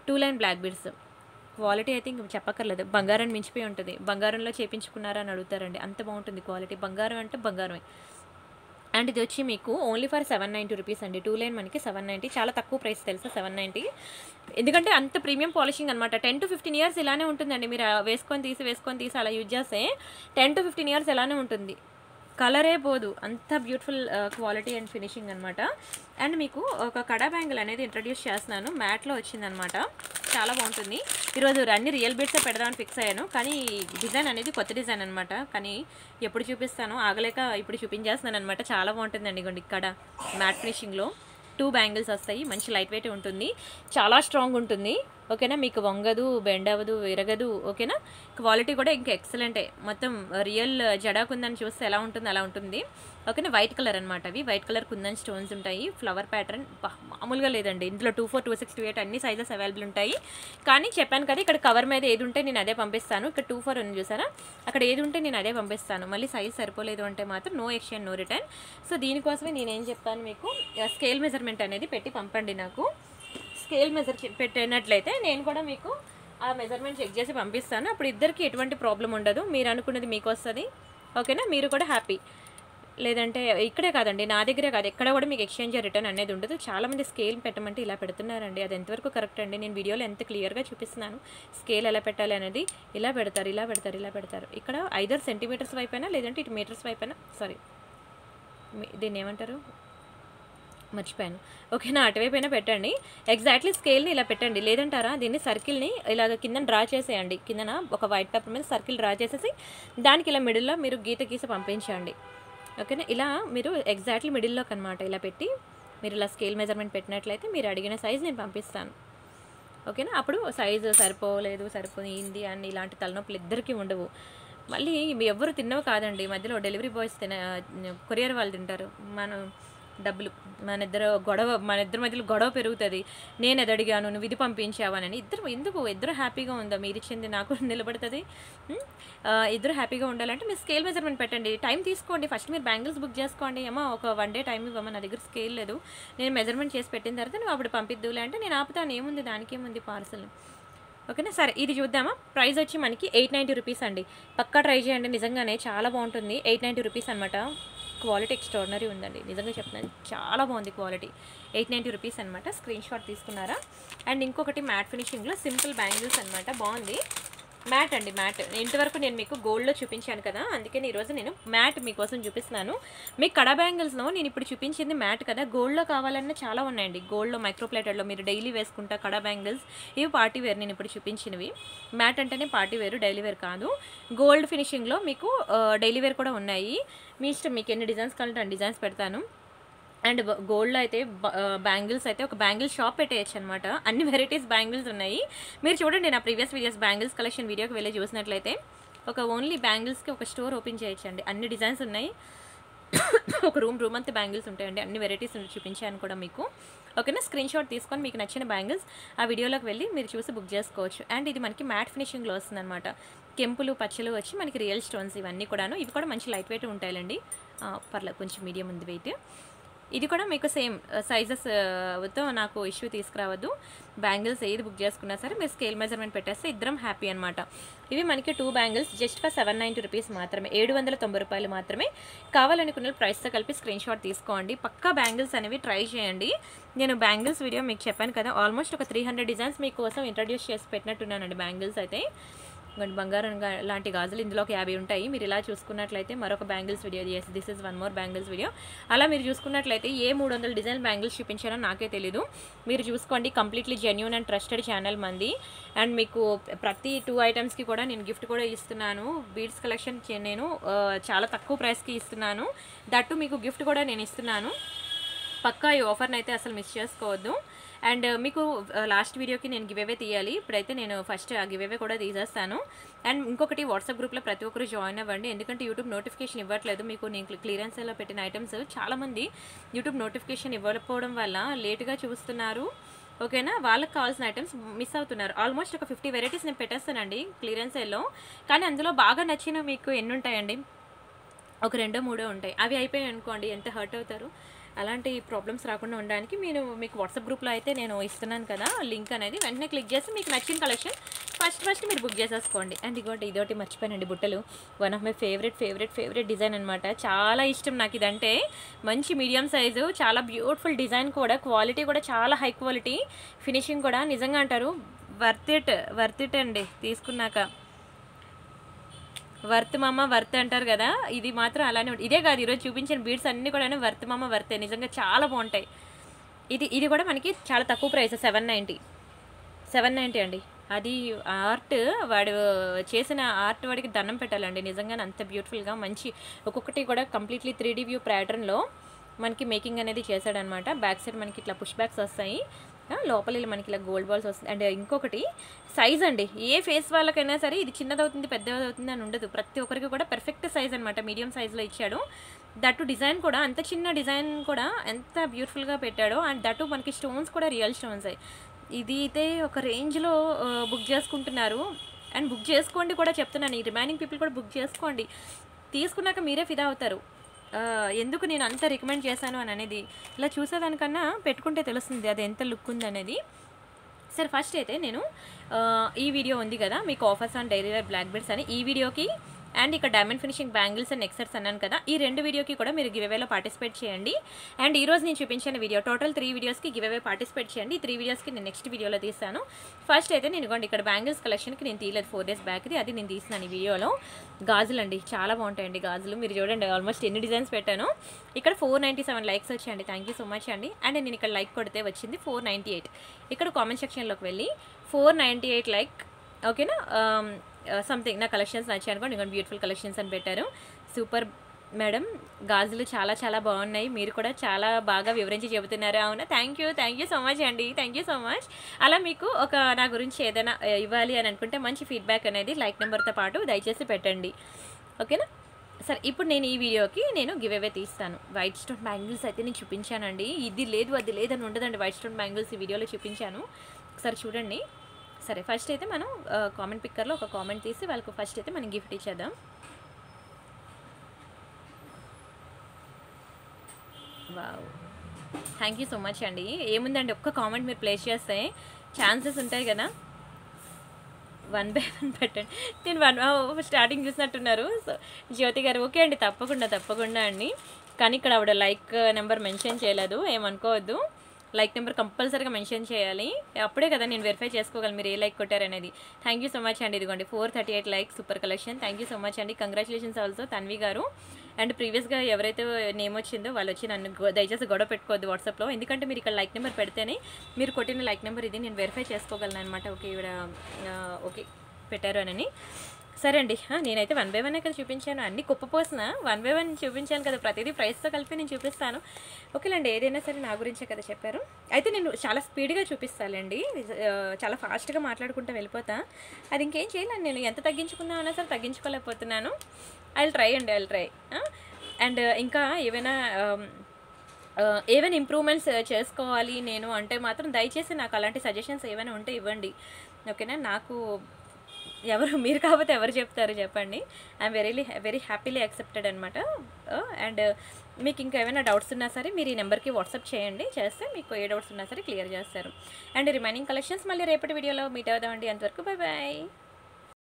2 లైన్ బ్లాక్ బీడ్స్ క్వాలిటీ అయితే ఇంక చెప్పక్కర్లేదు, బంగారాన్ని మించిపోయి ఉంటుంది. బంగారంలో చేయించుకున్నారా అని అడుగుతారండి, అంత బాగుంటుంది క్వాలిటీ. బంగారం అంటే బంగారమే. అండ్ ఇది వచ్చి మీకు ఓన్లీ ఫర్ 790 రూపీస్ అండి. 2 లైన్ మనకి 790, చాలా తక్కువ ప్రైస్ తెలుసా 790. ఎందుకంటే అంత ప్రీమియం పాలిషింగ్ అనమాట. 10 to 15 ఇయర్స్ ఇలానే ఉంటుందండి. మీరు వేసుకొని తీసి అలా యూజ్ చేస్తే 10 to 15 ఇయర్స్ ఇలానే ఉంటుంది, కలరే పోదు. అంత బ్యూటిఫుల్ క్వాలిటీ అండ్ ఫినిషింగ్ అనమాట. అండ్ మీకు ఒక కడా బ్యాంగిల్ అనేది ఇంట్రడ్యూస్ చేస్తున్నాను, మ్యాట్లో వచ్చిందనమాట, చాలా బాగుంటుంది. ఈరోజు అన్ని రియల్ బీడ్సే పెడదామని ఫిక్స్ అయ్యాను, కానీ డిజైన్ అనేది కొత్త డిజైన్ అనమాట. కానీ ఎప్పుడు చూపిస్తాను ఆగలేక ఇప్పుడు చూపించేస్తున్నాను అనమాట. చాలా బాగుంటుందండి. ఇగోండి ఇక్కడ మ్యాట్ ఫినిషింగ్లో 2 బ్యాంగిల్స్ వస్తాయి. మంచి లైట్ వెయిట్ ఉంటుంది, చాలా స్ట్రాంగ్ ఉంటుంది. ఓకేనా, మీకు వంగదు, బెండ్ అవ్వదు, విరగదు. ఓకేనా, క్వాలిటీ కూడా ఇంకా ఎక్సలెంటే. మొత్తం రియల్ జడా కుందని చూస్తే ఎలా ఉంటుంది అలా ఉంటుంది. ఓకేనా, వైట్ కలర్ అనమాట. అవి వైట్ కలర్ కుందన్ స్టోన్స్ ఉంటాయి. ఫ్లవర్ ప్యాటర్న్ మామూలుగా లేదండి. ఇందులో 24, 26, 28 అన్ని సైజెస్ అవైలబుల్ ఉంటాయి. కానీ చెప్పాను కదా, ఇక్కడ కవర్ మీద ఏది ఉంటే నేను అదే పంపిస్తాను. ఇక్కడ 24 ఉంది చూసారా, అక్కడ ఏది ఉంటే నేను అదే పంపిస్తాను. మళ్ళీ సైజ్ సరిపోలేదు అంటే మాత్రం no exchange, no return. So దీనికోసమే నేనేం చెప్పాను మీకు, స్కేల్ మెజర్మెంట్ అనేది పెట్టి పంపండి. నాకు స్కేల్ మెజర్ పెట్టినట్లయితే నేను కూడా మీకు ఆ మెజర్మెంట్ చెక్ చేసి పంపిస్తాను. అప్పుడు ఇద్దరికి ఎటువంటి ప్రాబ్లం ఉండదు, మీరు అనుకున్నది మీకు వస్తుంది. ఓకేనా, మీరు కూడా హ్యాపీ. లేదంటే ఇక్కడే కాదండి, నా దగ్గరే కాదు, ఎక్కడ కూడా మీకు ఎక్స్చేంజ్ రిటర్న్ అనేది ఉండదు. చాలామంది స్కేల్ పెట్టమంటే ఇలా పెడుతున్నారండి, అది ఎంతవరకు కరెక్ట్ అండి? నేను వీడియోలో ఎంత క్లియర్గా చూపిస్తున్నాను స్కేల్ ఎలా పెట్టాలి అనేది. ఇలా పెడతారు, ఇలా పెడతారు, ఇలా పెడతారు. ఇక్కడ 5 సెంటీమీటర్స్ వైపైనా, లేదంటే ఇటు మీటర్స్ వైపైనా, సారీ దీన్ని ఏమంటారు మర్చిపోయాను. ఓకేనా, అటువైపైనా పెట్టండి. ఎగ్జాక్ట్లీ స్కేల్ని ఇలా పెట్టండి. లేదంటారా, దీన్ని సర్కిల్ని ఇలాగ కింద డ్రా చేసేయండి. కిందన ఒక వైట్ పేపర్ మీద సర్కిల్ డ్రా చేసేసి దానికి ఇలా మిడిల్లో మీరు గీత గీసి పంపించండి. ఓకేనా, ఇలా మీరు ఎగ్జాక్ట్లీ మిడిల్లోకి అనమాట ఇలా పెట్టి మీరు ఇలా స్కేల్ మెజర్మెంట్ పెట్టినట్లయితే మీరు అడిగిన సైజ్ నేను పంపిస్తాను. ఓకేనా, అప్పుడు సైజు సరిపోయింది అని ఇలాంటి తలనొప్పులు ఇద్దరికీ ఉండవు. మళ్ళీ ఎవరు తిన్నవి కాదండి, మధ్యలో డెలివరీ బాయ్స్ కొరియర్ వాళ్ళు తింటారు. మనం డబ్బులు మన ఇద్దరి మధ్యలో గొడవ పెరుగుతుంది. నేను అది అడిగాను, నువ్వు ఇది పంపించావని. ఇద్దరు హ్యాపీగా ఉందా, మీరు ఇచ్చింది నాకు నిలబడుతుంది. ఇద్దరు హ్యాపీగా ఉండాలంటే మీరు స్కేల్ మెజర్మెంట్ పెట్టండి. టైం తీసుకోండి, ఫస్ట్ మీరు బ్యాంగిల్స్ బుక్ చేసుకోండి. అమ్మా ఒక 1 day టైం ఇవ్వమ్మా, నా దగ్గర స్కేల్ లేదు, నేను మెజర్మెంట్ చేసి పెట్టిన తర్వాత నువ్వు అప్పుడు పంపిద్దులే అంటే నేను ఆపుతాను. ఏముంది దానికి, ఏముంది పార్సల్. ఓకేనా, సరే ఇది చూద్దామా. ప్రైస్ వచ్చి మనకి 890 రూపీస్ అండి. పక్కా ట్రై చేయండి, నిజంగానే చాలా బాగుంటుంది. 890 రూపీస్ అనమాట. క్వాలిటీ ఎక్స్ట్రాడినరీ ఉందండి, నిజంగా చెప్తున్నాను, చాలా బాగుంది క్వాలిటీ. 890 రూపీస్ అనమాట. స్క్రీన్ షాట్ తీసుకున్నారా. అండ్ ఇంకొకటి మ్యాట్ ఫినిషింగ్లో సింపుల్ బ్యాంగిల్స్ అనమాట, బాగుంది. మ్యాట్ అండి, మ్యాట్. ఇంతవరకు నేను మీకు గోల్డ్లో చూపించాను కదా, అందుకని ఈరోజు నేను మ్యాట్ మీకోసం చూపిస్తున్నాను. మీకు కడా బ్యాంగిల్స్లో నేను ఇప్పుడు చూపించింది మ్యాట్ కదా, గోల్డ్లో కావాలన్నా చాలా ఉన్నాయండి. గోల్డ్లో మైక్రోప్లేటెడ్లో మీరు డైలీ వేసుకుంటా కడా బ్యాంగిల్స్, ఇవి పార్టీ వేర్. నేను ఇప్పుడు చూపించినవి మ్యాట్ అంటేనే పార్టీ వేరు, డైలీ వేర్ కాదు. గోల్డ్ ఫినిషింగ్లో మీకు డైలీ వేర్ కూడా ఉన్నాయి. మీ ఇష్టం, మీకు ఎన్ని డిజైన్స్ కావాలంటే అన్ని డిజైన్స్ పెడతాను. అండ్ గోల్డ్లో అయితే బ్యాంగిల్స్ అయితే ఒక బ్యాంగిల్ షాప్ పెట్టేయచ్చు అనమాట. అన్ని వెరైటీస్ బ్యాంగిల్స్ ఉన్నాయి. మీరు చూడండి, నా ప్రీవియస్ వీడియోస్ బ్యాంగిల్స్ కలెక్షన్ వీడియోకి వెళ్ళి చూసినట్లయితే ఒక ఓన్లీ బ్యాంగిల్స్కి ఒక స్టోర్ ఓపెన్ చేయొచ్చండి. అన్ని డిజైన్స్ ఉన్నాయి. ఒక రూమ్ అంతా బ్యాంగిల్స్ ఉంటాయండి. అన్ని వెరైటీస్ చూపించాను కూడా మీకు. ఓకేనా, స్క్రీన్ షాట్ తీసుకొని మీకు నచ్చిన బ్యాంగిల్స్ ఆ వీడియోలోకి వెళ్ళి మీరు చూసి బుక్ చేసుకోవచ్చు. అండ్ ఇది మనకి మ్యాట్ ఫినిషింగ్లో వస్తుంది అనమాట. కెంపులు పచ్చలు వచ్చి మనకి రియల్ స్టోన్స్ ఇవన్నీ కూడాను. ఇవి కూడా మంచి లైట్ వెయిట్ ఉంటాయండి. పర్లేదు, కొంచెం మీడియం ఉంది వెయిట్. ఇది కూడా మీకు సేమ్ సైజెస్తో నాకు ఇష్యూ తీసుకురావద్దు. బ్యాంగిల్స్ ఏది బుక్ చేసుకున్నా సరే మీరు స్కేల్ మెజర్మెంట్ పెట్టేస్తే ఇద్దరం హ్యాపీ అనమాట. ఇవి మనకి 2 బ్యాంగిల్స్ జస్ట్ ఫర్ 790 రూపీస్ మాత్రమే, 790 రూపాయలు మాత్రమే. కావాలనుకున్న ప్రైస్తో కలిపి స్క్రీన్ షాట్ తీసుకోండి. పక్కా బ్యాంగిల్స్ అనేవి ట్రై చేయండి. నేను బ్యాంగిల్స్ వీడియో మీకు చెప్పాను కదా, ఆల్మోస్ట్ ఒక 300 డిజైన్స్ మీకోసం ఇంట్రడ్యూస్ చేసి పెట్టినట్టున్నానండి. బ్యాంగిల్స్ అయితే బంగారం లాంటి గాజులు ఇందులో ఒక 50 ఉంటాయి. మీరు ఇలా చూసుకున్నట్లయితే మరొక bangles video, this is 1 more bangles video. అలా మీరు చూసుకున్నట్లయితే ఏ 300 డిజైన్ బ్యాంగిల్స్ చూపించానో నాకే తెలీదు. మీరు చూసుకోండి, completely genuine and trusted channel మంది. అండ్ మీకు ప్రతి 2 ఐటమ్స్కి కూడా నేను గిఫ్ట్ కూడా ఇస్తున్నాను. బీడ్స్ కలెక్షన్ నేను చాలా తక్కువ ప్రైస్కి ఇస్తున్నాను. దట్టు మీకు గిఫ్ట్ కూడా నేను ఇస్తున్నాను. పక్కా ఈ ఆఫర్ని అయితే అసలు మిస్ చేసుకోవద్దు. అండ్ మీకు లాస్ట్ వీడియోకి నేను గివేవే తీయాలి. ఇప్పుడైతే నేను ఫస్ట్ ఆ గివేవే కూడా తీసేస్తాను. అండ్ ఇంకొకటి, వాట్సాప్ గ్రూప్లో ప్రతి ఒక్కరు జాయిన్ అవ్వండి. ఎందుకంటే యూట్యూబ్ నోటిఫికేషన్ ఇవ్వట్లేదు మీకు. నేను క్లియరెన్స్లో పెట్టిన ఐటమ్స్ చాలామంది యూట్యూబ్ నోటిఫికేషన్ ఇవ్వకపోవడం వల్ల లేటుగా చూస్తున్నారు. ఓకేనా, వాళ్ళకి కావాల్సిన ఐటమ్స్ మిస్ అవుతున్నారు. ఆల్మోస్ట్ ఒక 50 వెరైటీస్ నేను పెట్టేస్తానండి క్లియరెన్స్ సేల్లో. కానీ అందులో బాగా నచ్చిన మీకు ఎన్ని ఉంటాయండి? ఒక 2-3 ఉంటాయి. అవి అయిపోయాయి అనుకోండి, ఎంత హర్ట్ అవుతారు. అలాంటి ప్రాబ్లమ్స్ రాకుండా ఉండడానికి మీకు వాట్సాప్ గ్రూప్లో అయితే నేను ఇస్తున్నాను కదా లింక్ అనేది, వెంటనే క్లిక్ చేసి మీకు నచ్చిన కలెక్షన్ ఫస్ట్ మీరు బుక్ చేసేసుకోండి. అండ్ ఇదోటి మర్చిపోయానండి, బుట్టలు. One of my favourite design అనమాట. చాలా ఇష్టం నాకు ఇదంటే. మంచి మీడియం సైజు, చాలా బ్యూటిఫుల్ డిజైన్ కూడా, క్వాలిటీ కూడా చాలా హై క్వాలిటీ, ఫినిషింగ్ కూడా నిజంగా అంటారు వర్త్ ఇట్ అండి. తీసుకున్నాక వర్త్ మామ వర్త్ అంటారు కదా, ఇది మాత్రం అలానే ఉంటుంది. ఇదే కాదు, ఈరోజు చూపించిన బీడ్స్ అన్నీ కూడా వర్త్ మామ వర్తే, నిజంగా చాలా బాగుంటాయి. ఇది కూడా మనకి చాలా తక్కువ ప్రైస్, 790 అండి. అది ఆర్ట్, వాడు చేసిన ఆర్ట్ వాడికి దండం పెట్టాలండి, నిజంగా అంత బ్యూటిఫుల్గా మంచి, ఒక్కొక్కటి కూడా కంప్లీట్లీ 3D వ్యూ ప్యాటర్న్లో మనకి మేకింగ్ అనేది చేశాడనమాట. బ్యాక్ సైడ్ మనకి ఇట్లా పుష్ బ్యాక్స్ వస్తాయి, లోపల మనకి ఇలా గోల్డ్ బాల్స్ వస్తుంది. అండ్ ఇంకొకటి సైజ్ అండి, ఏ ఫేస్ వాళ్ళకైనా సరే ఇది చిన్నదవుతుంది పెద్దదవుతుంది అని ఉండదు, ప్రతి ఒక్కరికి కూడా పర్ఫెక్ట్ సైజ్ అనమాట, మీడియం సైజ్లో ఇచ్చాడు. దట్టు డిజైన్ కూడా, అంత చిన్న డిజైన్ కూడా ఎంత బ్యూటిఫుల్గా పెట్టాడో. అండ్ దట్టు మనకి స్టోన్స్ కూడా రియల్ స్టోన్స్. ఇది అయితే ఒక రేంజ్లో బుక్ చేసుకుంటున్నారు. అండ్ బుక్ చేసుకోండి కూడా చెప్తున్నాను, ఈ రిమైనింగ్ పీపుల్ కూడా బుక్ చేసుకోండి, తీసుకున్నాక మీరే ఫిదా అవుతారు. ఎందుకు నేను అంత రికమెండ్ చేశాను అని అనేది, ఇలా చూసేదానికన్నా పెట్టుకుంటే తెలుస్తుంది అది ఎంత లుక్ ఉంది అనేది. సరే, ఫస్ట్ అయితే నేను ఈ వీడియో ఉంది కదా మీకు offers on daily wear black beds అని, ఈ వీడియోకి అండ్ ఇక్కడ diamond finishing bangles and neck sets అన్నాను కదా, ఈ 2 వీడియోకి కూడా మీరు గివ్అవేలో పార్టిసిపేట్ చేయండి. అండ్ ఈరోజు నేను చూపించిన వీడియో టోటల్ 3 వీడియోస్కి గివ్అవే పార్టిసిపేట్ చేయండి. 3 వీడియోస్కి నేను నెక్స్ట్ వీడియోలో తీస్తాను. ఫస్ట్ అయితే నేను ఇవ్వండి ఇక్కడ బ్యాంగిల్స్ కలెక్షన్కి నేను తీయలేదు, 4 డేస్ బ్యాక్ది, అది నేను తీస్తున్నాను ఈ వీడియోలో. గాజులు అండి, చాలా బాగుంటాయండి గాజులు, మీరు చూడండి ఆల్మోస్ట్ ఎన్ని డిజైన్స్ పెట్టాను. ఇక్కడ 497 లైక్స్ వచ్చాయండి, థ్యాంక్ యూ సో మచ్ అండి. అండ్ నేను ఇక్కడ లైక్ కొడితే వచ్చింది 498. ఇక్కడ కామెంట్ సెక్షన్లోకి వెళ్ళి 498 లైక్, ఓకేనా, సంథింగ్ నా కలెక్షన్స్ నచ్చాయి అనుకోండి, ఇంకా బ్యూటిఫుల్ కలెక్షన్స్ అని పెట్టారు. సూపర్ మేడం, గాజులు చాలా బాగున్నాయి, మీరు కూడా చాలా బాగా వివరించి చెబుతున్నారు. అవునా, థ్యాంక్ యూ సో మచ్ అండి, థ్యాంక్ యూ సో మచ్. అలా మీకు నా గురించి ఏదైనా ఇవ్వాలి అని అనుకుంటే మంచి ఫీడ్బ్యాక్ అనేది లైక్ నెంబర్తో పాటు దయచేసి పెట్టండి, ఓకేనా. సరే, ఇప్పుడు నేను ఈ వీడియోకి నేను గివ్అవే తీస్తాను. వైట్ స్టోన్ బ్యాంగిల్స్ అయితే నేను చూపించానండి, ఇది లేదు అది లేదని ఉండదండి, వైట్ స్టోన్ బ్యాంగిల్స్ ఈ వీడియోలో చూపించాను, ఒకసారి చూడండి. సరే, ఫస్ట్ అయితే మనం కామెంట్ పిక్కర్లో ఒక కామెంట్ తీసి వాళ్ళకు ఫస్ట్ అయితే మనం గిఫ్ట్ ఇచ్చేద్దాం. Wow, thank you so much అండి. ఏముందండి, ఒక్క కామెంట్ మీరు ప్లేస్ చేస్తే ఛాన్సెస్ ఉంటాయి కదా, 1 by 1 పెట్టండి. నేను స్టార్టింగ్ చూసినట్టున్నారు. సో జ్యోతి గారు, ఓకే అండి, తప్పకుండా అండి. కానీ ఇక్కడ ఆవిడ లైక్ నెంబర్ మెన్షన్ చేయలేదు, ఏమనుకోవద్దు. లైక్ నెంబర్ కంపల్సరీగా మెన్షన్ చేయాలి, అప్పుడే కదా నేను వెరిఫై చేసుకోగలను మీరు ఏ లైక్ కొట్టారనేది. థ్యాంక్ యూ సో మచ్ అండి. ఇదిగోండి 438 likes, super collection, thank you so much అండి. కంగ్రాచులేషన్స్ ఆల్సో తన్వి గారు. అండ్ ప్రీవియస్గా ఎవరైతే నేమ్ వచ్చిందో వాళ్ళు వచ్చి నన్ను దయచేసి గొడవ పెట్టుకోవద్దు వాట్సాప్లో, ఎందుకంటే మీరు ఇక్కడ లైక్ నెంబర్ పెడితేనే మీరు కొట్టిన లైక్ నెంబర్ ఇది నేను వెరిఫై చేసుకోగలను అనమాట. ఓకే, ఇవిడ ఓకే పెట్టారు అని. సరే అండి, నేనైతే 1 by 1 కదా చూపించాను, అన్ని కుప్పపోసిన 1 by 1 చూపించాను కదా, ప్రతిదీ ప్రైస్తో కలిపి నేను చూపిస్తాను. ఓకేలేండి, ఏదైనా సరే నా గురించే కదా చెప్పారు. అయితే నేను చాలా స్పీడ్గా చూపిస్తానండి, చాలా ఫాస్ట్గా మాట్లాడుకుంటూ వెళ్ళిపోతా. అది ఇంకేం చేయలేను, నేను ఎంత తగ్గించుకుందాం అన్నా సరే తగ్గించుకోలేకపోతున్నాను. I will try. అండ్ ఇంకా ఏవైనా ఇంప్రూవ్మెంట్స్ చేసుకోవాలి నేను అంటే మాత్రం దయచేసి నాకు అలాంటి సజెషన్స్ ఏమైనా ఉంటే ఇవ్వండి, ఓకేనా. నాకు మీరు కాకపోతే ఎవరు చెప్తారు చెప్పండి. ఐఎమ్ వెరీ హ్యాపీలీ యాక్సెప్టెడ్ అనమాట. అండ్ మీకు ఇంకా ఏమైనా డౌట్స్ ఉన్నా సరే మీరు ఈ నెంబర్కి వాట్సాప్ చేయండి, చేస్తే మీకు ఏ డౌట్స్ ఉన్నా సరే క్లియర్ చేస్తారు. అండ్ రిమైనింగ్ కలెక్షన్స్ మళ్ళీ రేపటి వీడియోలో మీట్ అవుదామండి. అంతవరకు బాయ్.